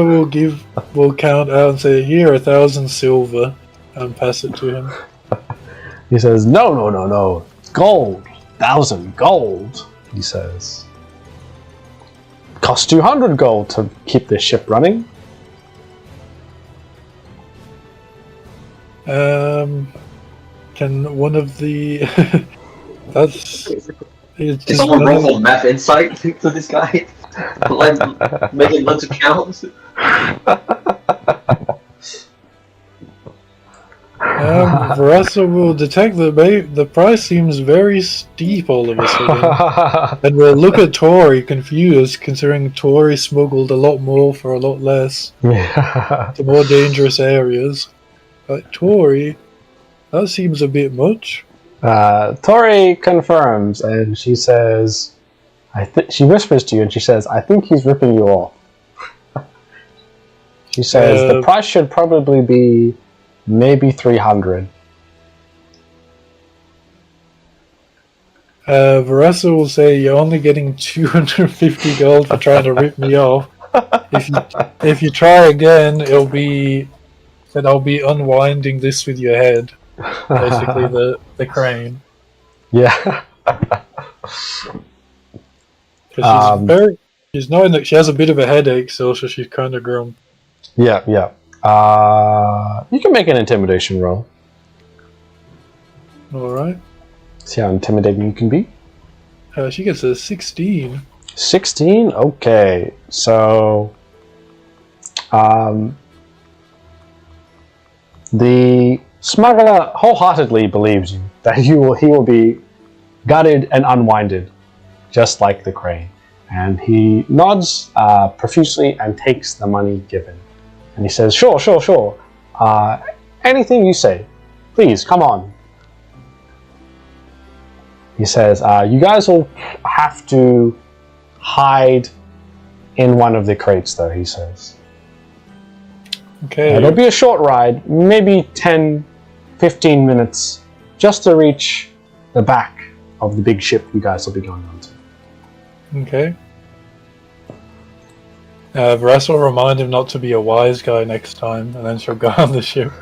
will count out and say, here, 1,000 silver, and pass it to him. He says, no, it's gold. 1,000 gold, he says. Costs 200 gold to keep this ship running. Can one of the... That's... Is someone roll math insight to this guy? Like, making lots of counts? Barassa will detect the price seems very steep all of a sudden. And we'll look at Tori confused, considering Tori smuggled a lot more for a lot less. To more dangerous areas. But Tori, that seems a bit much. Tori confirms, and she says, she whispers to you, and she says, I think he's ripping you off. She says, the price should probably be maybe 300. Barassa will say, you're only getting 250 gold for trying to rip me off. If you try again, I'll be unwinding this with your head. Basically, the crane. Yeah. She's knowing that she has a bit of a headache, so she's kind of grumpy. Yeah. You can make an intimidation roll. Alright. See how intimidating you can be. She gets a 16. 16? Okay. So, the Smuggler wholeheartedly believes you that he will be gutted and unwinded, just like the crane. And he nods profusely and takes the money given. And he says, sure. Anything you say. Please, come on. He says, you guys will have to hide in one of the crates, though, he says. Okay. It'll be a short ride, maybe 10, 15 minutes, just to reach the back of the big ship you guys will be going on to. Okay. Varessa will remind him not to be a wise guy next time, and then she'll go on the ship.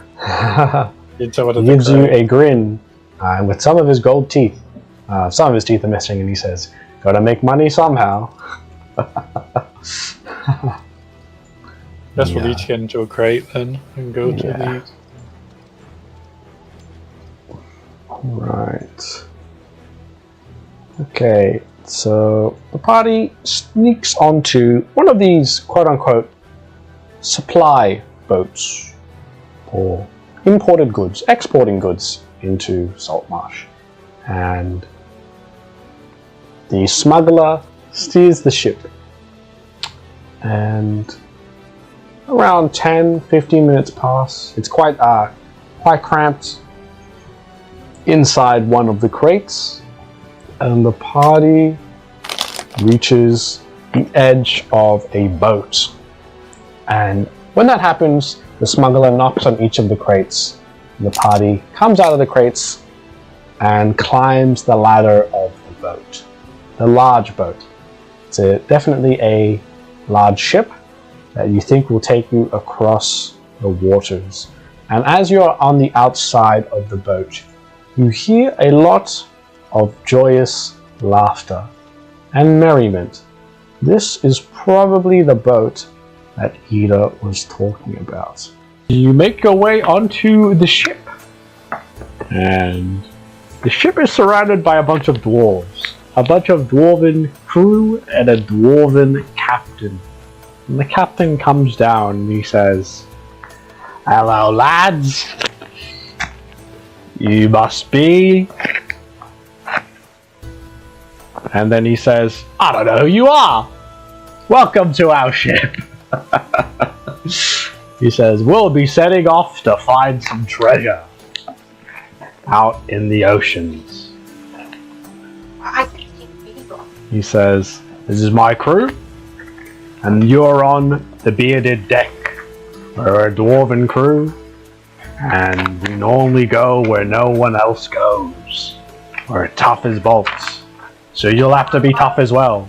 He gives you a grin with some of his gold teeth. Some of his teeth are missing, and he says, gotta make money somehow. Guess we'll each get into a crate then, and go to the... Right. Okay, so the party sneaks onto one of these quote-unquote supply boats for imported goods, exporting goods into Saltmarsh. And the smuggler steers the ship. And around 10-15 minutes pass. It's quite cramped inside one of the crates, and the party reaches the edge of a boat. And when that happens, the smuggler knocks on each of the crates. The party comes out of the crates and climbs the ladder of the boat. The large boat. It's definitely a large ship that you think will take you across the waters. And as you're on the outside of the boat, you hear a lot of joyous laughter and merriment. This is probably the boat that Ida was talking about. You make your way onto the ship, and the ship is surrounded by a bunch of dwarves. A bunch of dwarven crew and a dwarven captain. And the captain comes down and he says, "Hello, lads. You must be..." And then he says, "I don't know who you are. Welcome to our ship." He says, "We'll be setting off to find some treasure out in the oceans." He says, "This is my crew, and you're on the bearded deck. We're a dwarven crew, and we normally go where no one else goes. We're tough as bolts, so you'll have to be tough as well.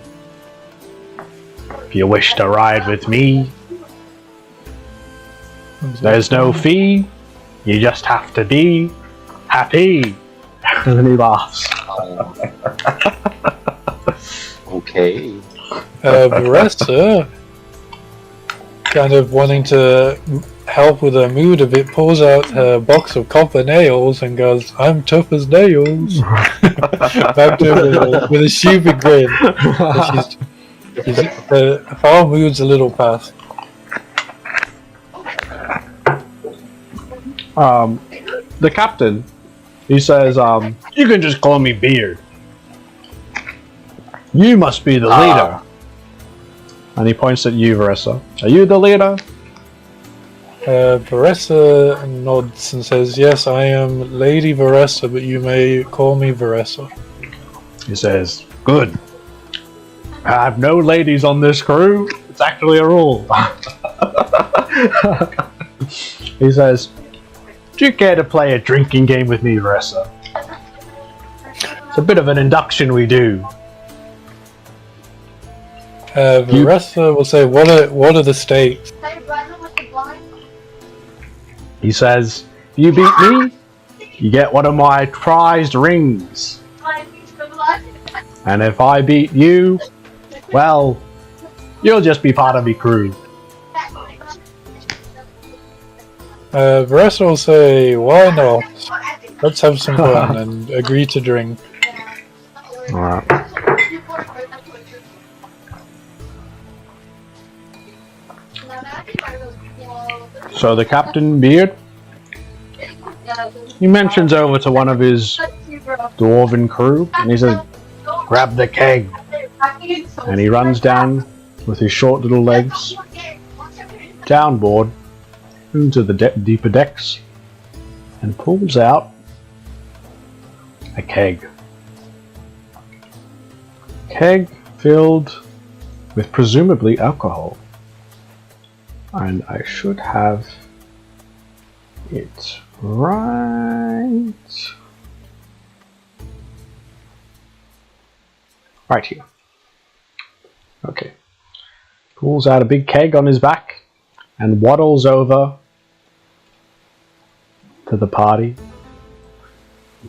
If you wish to ride with me, there's no fee. You just have to be happy." And then he laughs. Okay. Varessa, kind of wanting to help with her mood a bit, pulls out her box of copper nails and goes, "I'm tough as nails." Back to her with a stupid grin. Her mood's a little past. The captain, he says, "You can just call me Beard. You must be the leader." And he points at you, Varessa. "Are you the leader?" Varessa nods and says, "Yes, I am Lady Varessa, but you may call me Varessa." He says, "Good. I have no ladies on this crew. It's actually a rule." He says, "Do you care to play a drinking game with me, Varessa? It's a bit of an induction we do." Varessa will say, "What are the stakes?" He says, "If you beat me, you get one of my prized rings. And if I beat you, well, you'll just be part of my crew." Varessa will say, "Why not? Let's have some fun," and agree to drink. Alright. So the captain, Beard, he mentions over to one of his dwarven crew, and he says, "Grab the keg." And he runs down with his short little legs, downboard, into the deeper decks, and pulls out a keg. Keg filled with presumably alcohol. And I should have it right here. Okay. Pulls out a big keg on his back and waddles over to the party.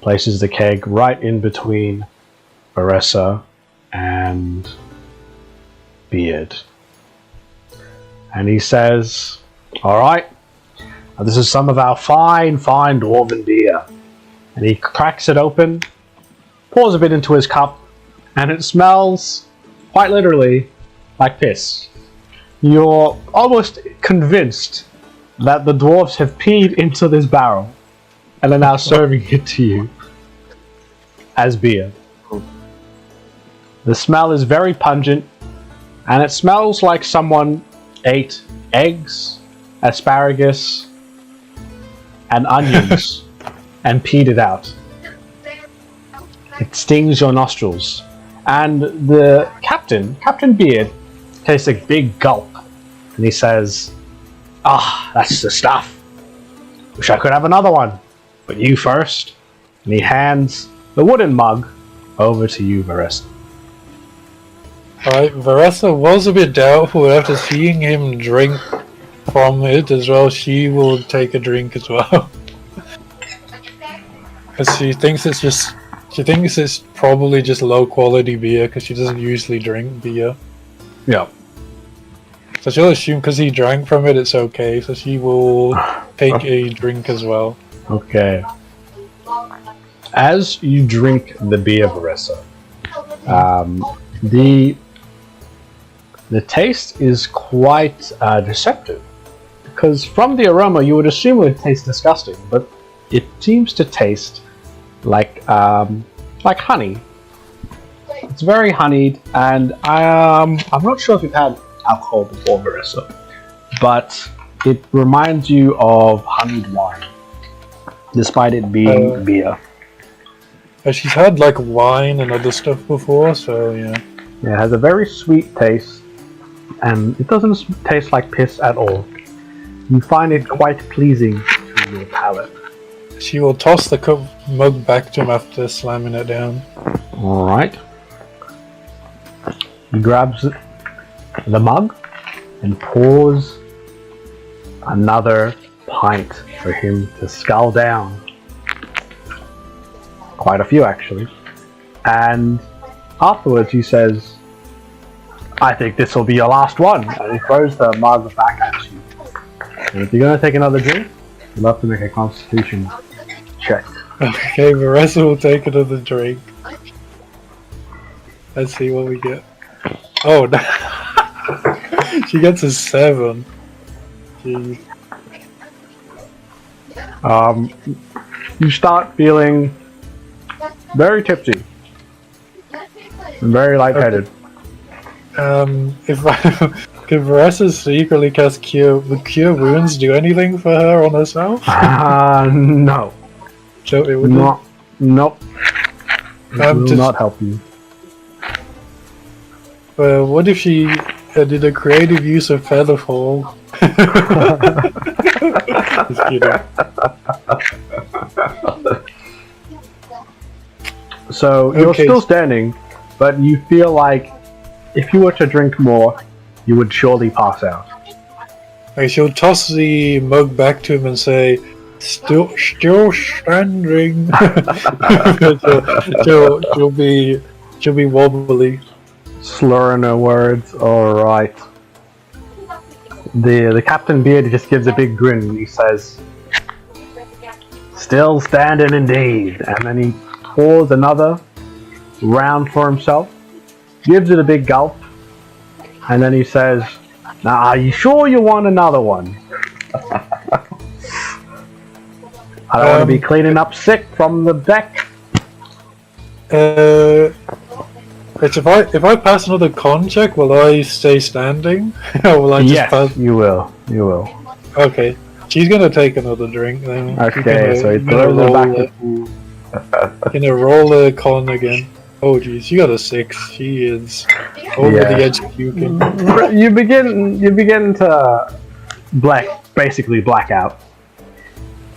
Places the keg right in between Baressa and Beard. And he says, "Alright, this is some of our fine dwarven beer." And he cracks it open, pours a bit into his cup, and it smells, quite literally, like piss. You're almost convinced that the dwarves have peed into this barrel and are now serving it to you as beer. The smell is very pungent, and it smells like someone ate eggs, asparagus, and onions and peed it out. It stings your nostrils. And the Captain Beard, takes a big gulp, and he says, "Ah, that's the stuff. Wish I could have another one, but you first." And he hands the wooden mug over to you, Varessa. Alright, Varessa was a bit doubtful after seeing him drink from it as well. She will take a drink as well. Because she thinks it's probably just low quality beer because she doesn't usually drink beer. Yeah. So she'll assume because he drank from it, it's okay. So she will take a drink as well. Okay. As you drink the beer, Varessa, the taste is quite deceptive. Because from the aroma, you would assume it would taste disgusting, but it seems to taste like honey. It's very honeyed, and I'm not sure if you've had alcohol before, Varessa, but it reminds you of honeyed wine, despite it being beer. She's had like wine and other stuff before, so yeah. Yeah, it has a very sweet taste, and it doesn't taste like piss at all. You find it quite pleasing to your palate. She will toss the mug back to him after slamming it down. Alright. He grabs the mug and pours another pint for him to scull down. Quite a few, actually. And afterwards he says, "I think this will be your last one." And he throws the mug back at you. And if you're going to take another drink, you'll have to make a constitution check. Okay, Marissa will take another drink. Let's see what we get. Oh, no. She gets a 7. Jeez. You start feeling very tipsy and very lightheaded. Can Marissa secretly cast Cure? Would Cure Wounds do anything for her on herself? No. So it would not. Nope. It will not help you. What if she did a creative use of Featherfall? Just kidding. So you're still standing, but you feel like if you were to drink more, you would surely pass out. Okay, she'll toss the mug back to him and say, "Still standing." she'll be wobbly. Slurring her words. All right. The Captain Beard just gives a big grin and he says, "Still standing indeed." And then he pours another round for himself, gives it a big gulp, and then he says, "Now, are you sure you want another one?" I don't want to be cleaning up sick from the deck. If I pass another con check, will I stay standing? Or will I just pass? You will. You will. Okay. She's gonna take another drink then. Okay, so he throws it back. Gonna roll a con again. Oh geez, she got a 6. She is over the edge of puking. You begin to basically black out,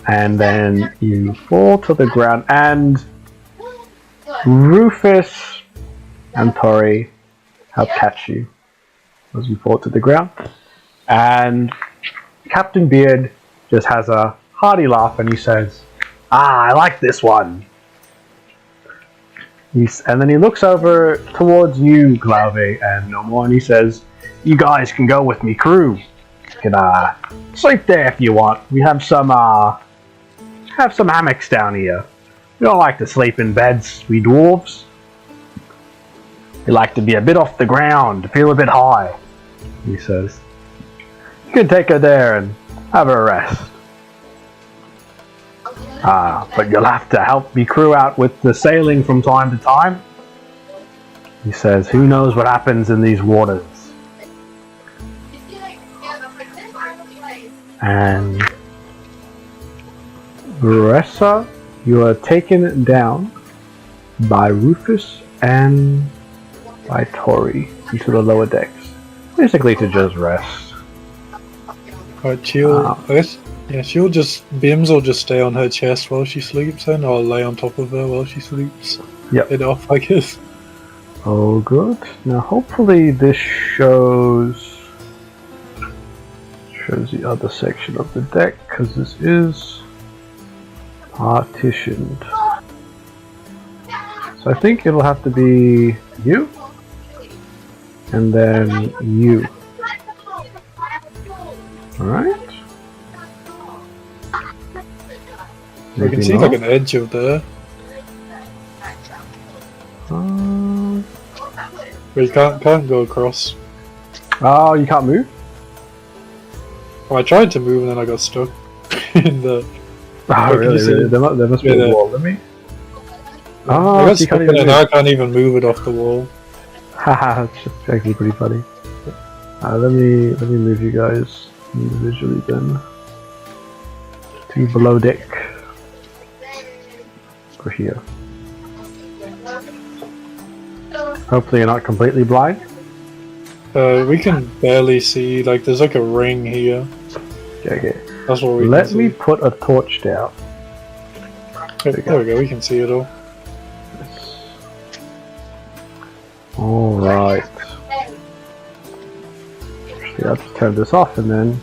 and then you fall to the ground. And Rufus and Tori help catch you as you fall to the ground. And Captain Beard just has a hearty laugh, and he says, I like this one. And then he looks over towards you, Glauve, and No More, and he says, you guys can go with me crew. You can sleep there if you want. We have some hammocks down here. We don't like to sleep in beds, we dwarves. We like to be a bit off the ground, feel a bit high, he says. You can take her there and have a rest. But you'll have to help me crew out with the sailing from time to time. He says, who knows what happens in these waters. And Ressa, you are taken down by Rufus and by Tori into the lower decks. Basically to just rest. Alright, Bims will just stay on her chest while she sleeps, and I'll lay on top of her while she sleeps. Yep. It off, I guess. Oh, good. Now, hopefully, this shows the other section of the deck, because this is partitioned. So I think it'll have to be you, and then you. Alright. I can see like an edge of there. But you can't go across. Oh, you can't move? Well, I tried to move and then I got stuck in the... Oh, really? There must be a wall, let me... Oh, I got stuck in it and I can't even move it off the wall. Haha, it's actually pretty funny. Let me move you guys individually then. To below deck. Over here. Hopefully you're not completely blind. We can barely see, like there's like a ring here. Okay. That's what we Let can me see. put a torch down. There we go, we can see it all. Alright. Actually, I'll just turn this off and then...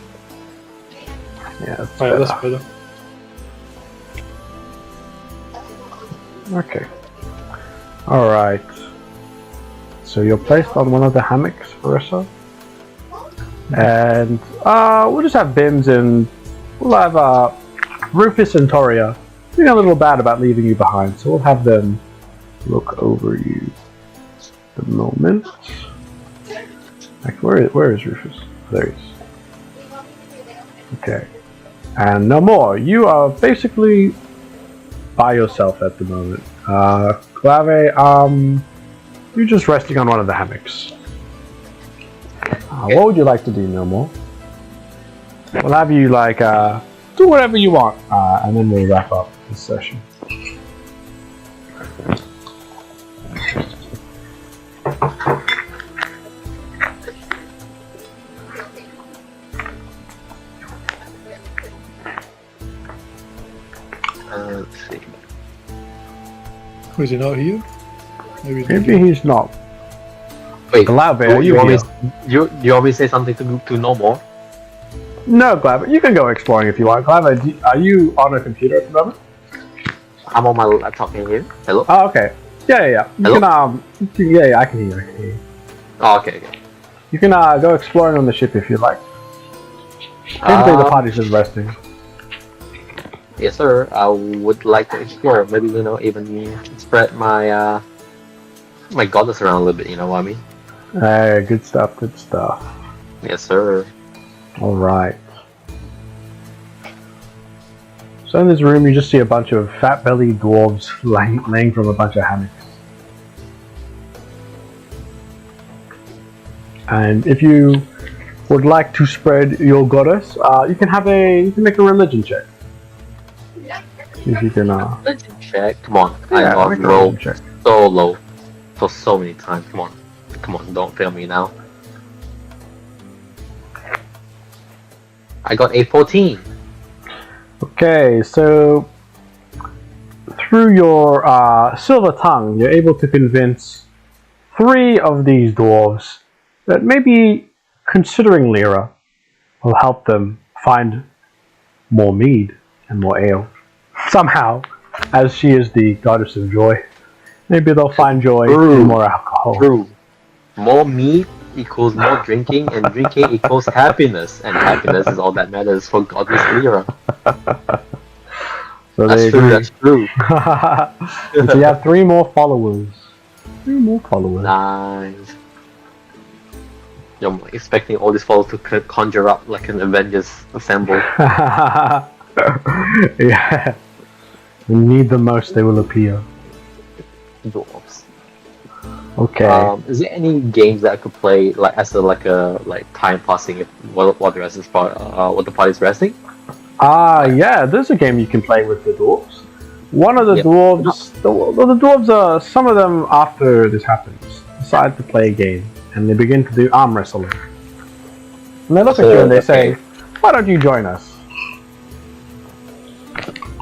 Yeah, that's better. Okay. Alright. So you're placed on one of the hammocks, Marissa. And we'll just have Bims and we'll have Rufus and Toria feeling a little bad about leaving you behind, so we'll have them look over you at the moment. Like, where is Rufus? There he is. Okay. And No More, you are basically by yourself at the moment. Clave, you're just resting on one of the hammocks. What would you like to do, No More? We'll have you, like, do whatever you want, and then we'll wrap up this session. Let's see. Was he not here? Maybe he's not. Wait, Glauber, are you want here? you want me to say something to No More? No, Glauber, you can go exploring if you want. Glauber, are you on a computer at the moment? I'm on my laptop. Can you hear? Hello? Oh, okay. Yeah. You Hello? can, yeah, I can hear you. Oh, okay. You can go exploring on the ship if you like. Basically, the party's just resting. Yes, sir. I would like to explore. Maybe even spread my my goddess around a little bit. You know what I mean? Hey, good stuff. Good stuff. Yes, sir. All right. So in this room, you just see a bunch of fat-bellied dwarves laying from a bunch of hammocks. And if you would like to spread your goddess, you can make a religion check. See if you can. Religion check. Come on, Yeah, I make a roll religion check. so low for so many times. Come on, don't fail me now. I got a 14. Okay, so through your silver tongue, you're able to convince 3 of these dwarves that maybe considering Lyra will help them find more mead and more ale. Somehow, as she is the goddess of joy, maybe they'll find joy in more alcohol. True. More meat equals more drinking, and drinking equals happiness, and happiness is all that matters for goddess Lyra. So That's true. That's true. So you have 3 more followers. 3 more followers. Nice. I'm expecting all these followers to conjure up like an Avengers assemble. Yeah. When you need them most, they will appear. Dwarves. Okay. Is there any games that I could play like as a time passing while the rest is while the party's resting? Yeah, there's a game you can play with the dwarves. One of the dwarves, the dwarves, some of them after this happens, decide to play a game, and they begin to do arm wrestling. And they look at you and they say, "Why don't you join us?"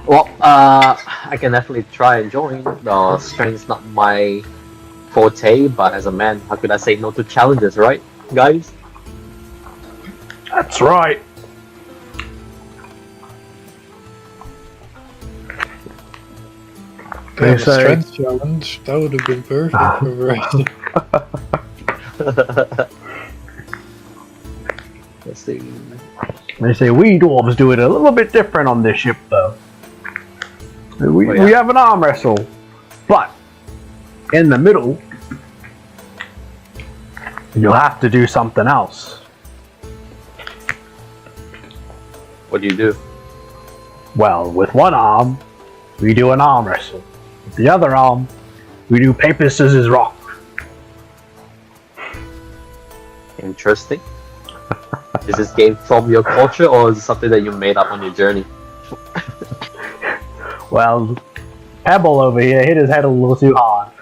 Well, I can definitely try and join. Strength's not my forte, but as a man, how could I say no to challenges, right, guys? That's right. Damn, a strength challenge. That would have been perfect for Verizon. Let's see. They say, "We dwarves do it a little bit different on this ship, though. We have an arm wrestle, but in the middle, you'll have to do something else." What do you do? Well, with one arm, we do an arm wrestle. With the other arm, we do paper, scissors, rock. Interesting. Is this game from your culture, or is it something that you made up on your journey? Well, Pebble over here hit his head a little too hard.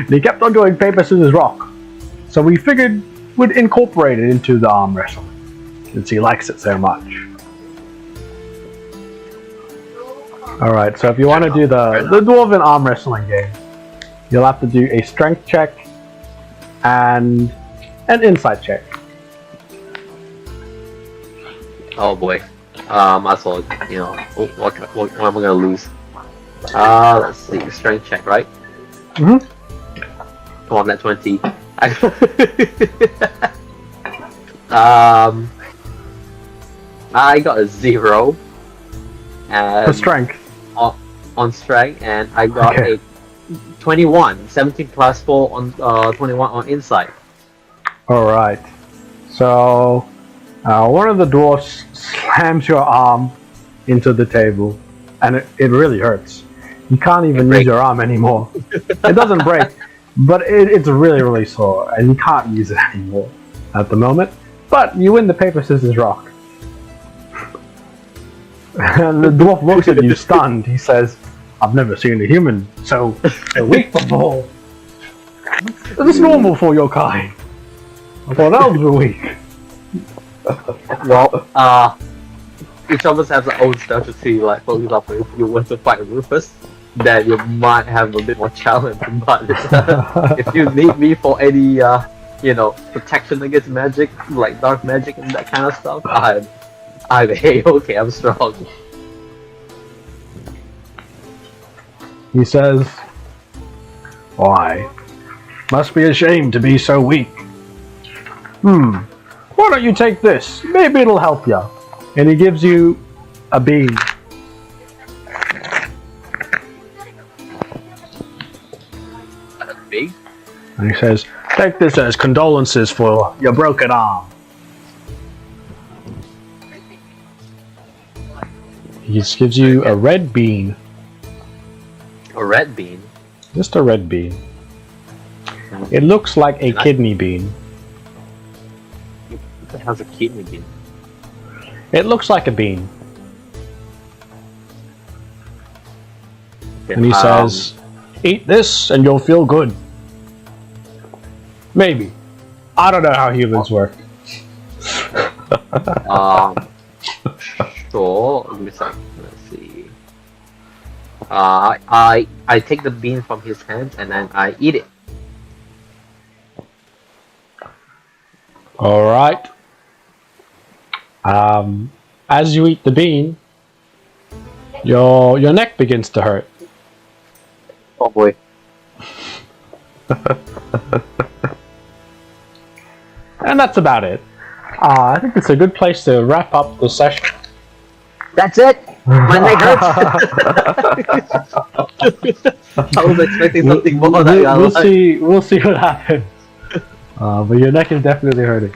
He kept on doing paper, scissors, rock. So we figured we'd incorporate it into the arm wrestling, since he likes it so much. Alright, so if you want to do the dwarven arm wrestling game, you'll have to do a strength check and an insight check. Oh boy. Might as well, what am I gonna lose? Let's see, strength check, right? Mm-hmm. Come on, that 20. I got a 0. For strength. On strength, and I got a 21. 17 plus 4 on 21 on insight. Alright. So, one of the dwarfs slams your arm into the table, and it really hurts. You can't even use your arm anymore. It doesn't break, but it's really, really sore, and you can't use it anymore at the moment. But you win the paper, scissors, rock. And the dwarf looks at you stunned. He says, "I've never seen a human so weak before. It's normal for your kind. I thought elves were weak." Well, each of us has our own specialty. Like, for example, if you want to fight Rufus, then you might have a bit more challenge. But if you need me for any, protection against magic, like dark magic and that kind of stuff, I'm okay, I'm strong. He says, "Why? Must be ashamed to be so weak. Why don't you take this? Maybe it'll help you." And he gives you a bean. Big? And he says, "Take this as condolences for your broken arm." He just gives you a red bean. A red bean. Just a red bean. It looks like a kidney bean. It has a kidney bean. It looks like a bean. Okay, And he says, eat this and you'll feel good. Maybe. I don't know how humans work. Sure. Let's see. I take the bean from his hands and then I eat it. Alright. As you eat the bean, your neck begins to hurt. Oh boy. And that's about it. I think it's a good place to wrap up the session. That's it. My neck hurts. I was expecting something more. We'll see what happens. But your neck is definitely hurting.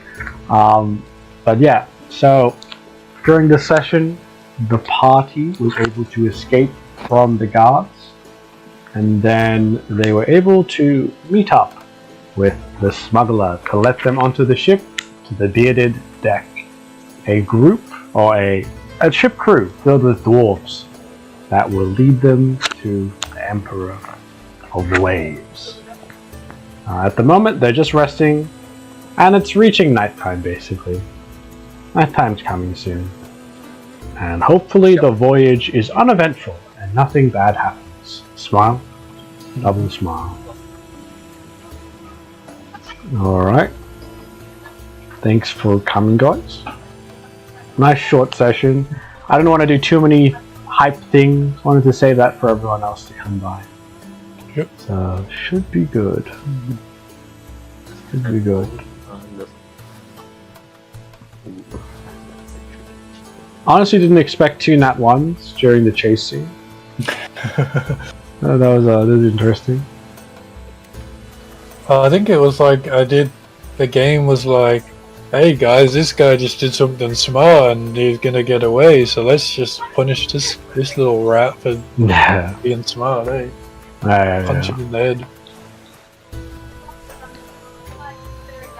But yeah, so during the session, the party was able to escape from the guards, and then they were able to meet up with the smuggler to let them onto the ship to the bearded deck. A group, or a ship crew filled with dwarves that will lead them to the Emperor of the Waves. At the moment, they're just resting, and it's reaching nighttime basically. Nighttime's coming soon. And hopefully the voyage is uneventful and nothing bad happens. Smile. Double smile. Alright. Thanks for coming, guys. Nice short session. I didn't want to do too many hype things. Wanted to save that for everyone else to come by. Yep. So, should be good. Should be good. Honestly, didn't expect 2 nat 1s during the chase scene. That was interesting. I think it was like the game was like, hey guys, this guy just did something smart and he's gonna get away, so let's just punish this little rat for being smart, eh? Punch him in the head.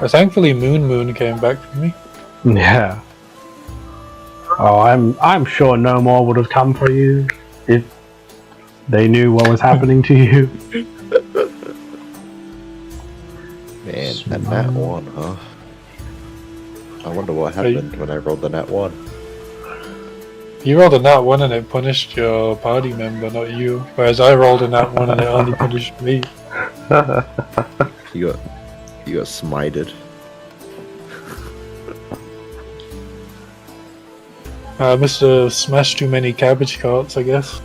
Thankfully Moon came back for me. Yeah. Oh, I'm sure no more would have come for you if they knew what was happening to you. Man, that nat 1, huh? I wonder what happened when I rolled the nat 1. You rolled a nat 1 and it punished your party member, not you. Whereas I rolled a nat 1 and it only punished me. You got smited. I must have smashed too many cabbage carts, I guess.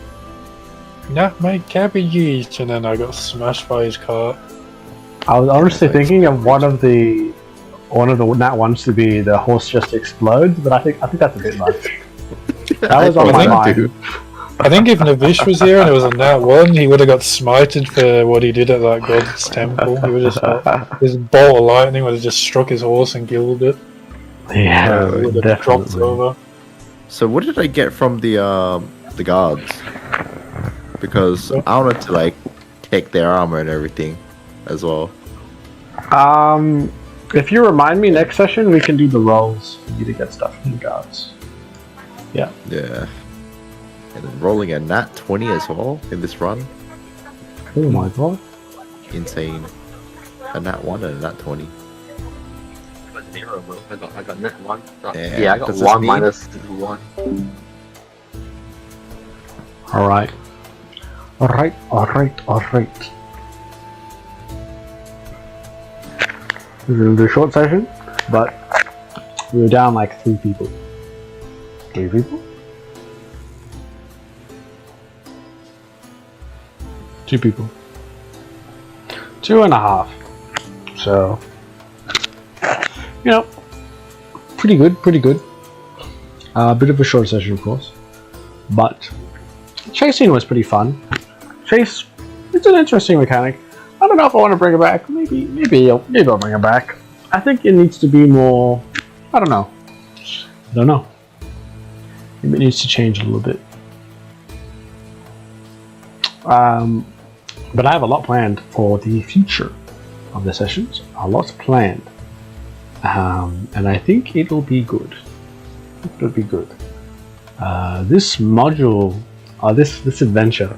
Not my cabbages! And then I got smashed by his cart. I was honestly thinking of one of the nat ones to be the horse just explodes, but I think that's a bit much. That was on my mind. I think if Navish was here and it was a nat 1, he would have got smited for what he did at that god's temple. He would have his bolt of lightning would have just struck his horse and killed it. Yeah, it would have dropped over. So what did I get from the guards? Because I wanted to like take their armor and everything as well. If you remind me next session, we can do the rolls for you to get stuff from the guards. Yeah. Yeah. And then rolling a nat 20 as well in this run. Oh my god. Insane. A nat 1 and a nat 20. I got 0, bro. I got nat 1. Yeah, I got 1 minus 1. Alright. Alright. This is a short session, but we were down like 3 people. 3 people? 2 people. 2.5. So, you know, pretty good. A bit of a short session, of course, but chasing was pretty fun. Chase, it's an interesting mechanic. I don't know if I want to bring it back. Maybe I'll bring it back. I think it needs to be more. I don't know. Maybe it needs to change a little bit. But I have a lot planned for the future of the sessions. A lot planned. And I think it'll be good. It'll be good. This module, this adventure,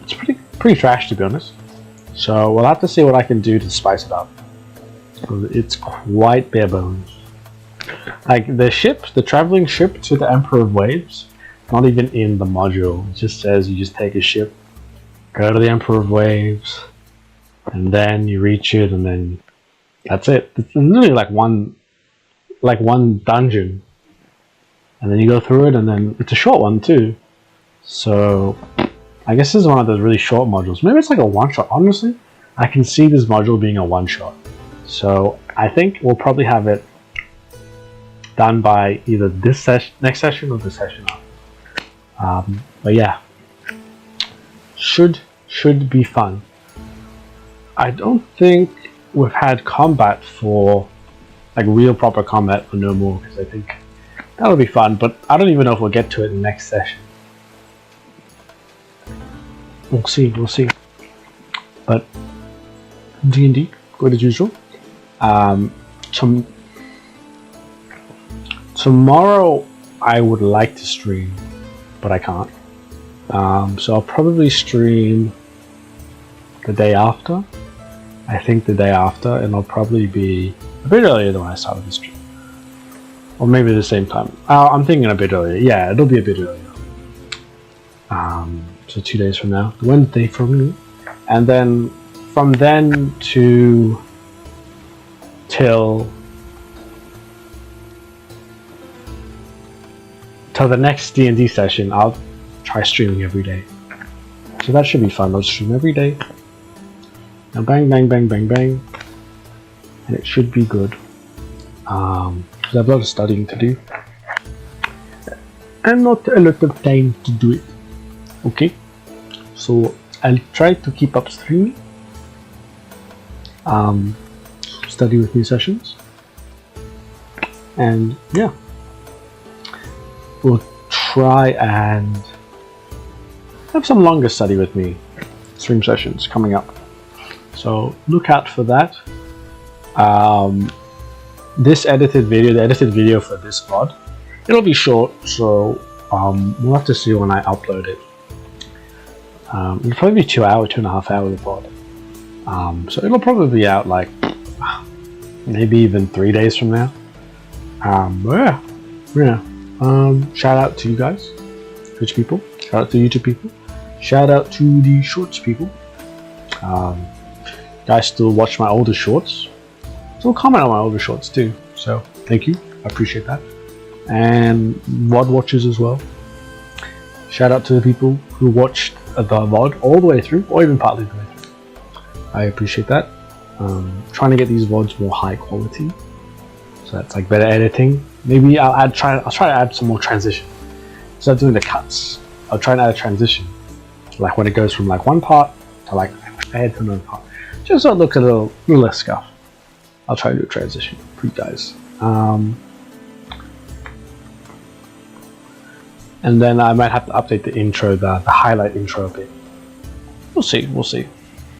it's pretty trash, to be honest. So we'll have to see what I can do to spice it up. It's quite bare bones. Like the traveling ship to the Emperor of Waves, not even in the module. It just says you just take a ship, go to the Emperor of Waves, and then you reach it, and then that's it. It's literally like one dungeon, and then you go through it, and then it's a short one too. So I guess this is one of those really short modules. Maybe it's like a one-shot. Honestly, I can see this module being a one-shot. So I think we'll probably have it done by either this next session or the session after. But yeah, should be fun. I don't think we've had combat for like real proper combat for no more, because I think that'll be fun. But I don't even know if we'll get to it in the next session. We'll see. But D&D, good as usual. Tomorrow I would like to stream, but I can't. So I'll probably stream the day after. I think the day after, and I'll probably be a bit earlier than when I started the stream. Or maybe the same time. I'm thinking a bit earlier. Yeah, it'll be a bit earlier. So 2 days from now, Wednesday for me. And then from then till the next D&D session, I'll try streaming every day. So that should be fun. I'll stream every day. And bang, bang, bang, bang, bang. And it should be good. Because I have a lot of studying to do. And not a lot of time to do it. Okay. So I'll try to keep up streaming. Study with new sessions. And yeah. We'll try and have some longer study with me stream sessions coming up. So look out for that. This the edited video for this VOD, it'll be short, so we'll have to see when I upload it. It'll probably be 2.5 hours of VOD. So it'll probably be out like maybe even 3 days from now. Yeah. Shout out to you guys, Twitch people. Shout out to YouTube people. Shout out to the Shorts people. Guys still watch my older shorts. Still comment on my older shorts too. So thank you. I appreciate that. And VOD watchers as well. Shout out to the people who watched the VOD all the way through, or even partly the way through. I appreciate that. Trying to get these VODs more high quality. So that's like better editing. Maybe I'll try to add some more transition. Instead of doing the cuts, I'll try and add a transition. Like when it goes from like one part to like ahead to another part. Just so it looks a little less scuff. I'll try to do a transition for you guys. And then I might have to update the intro, the highlight intro a bit. We'll see.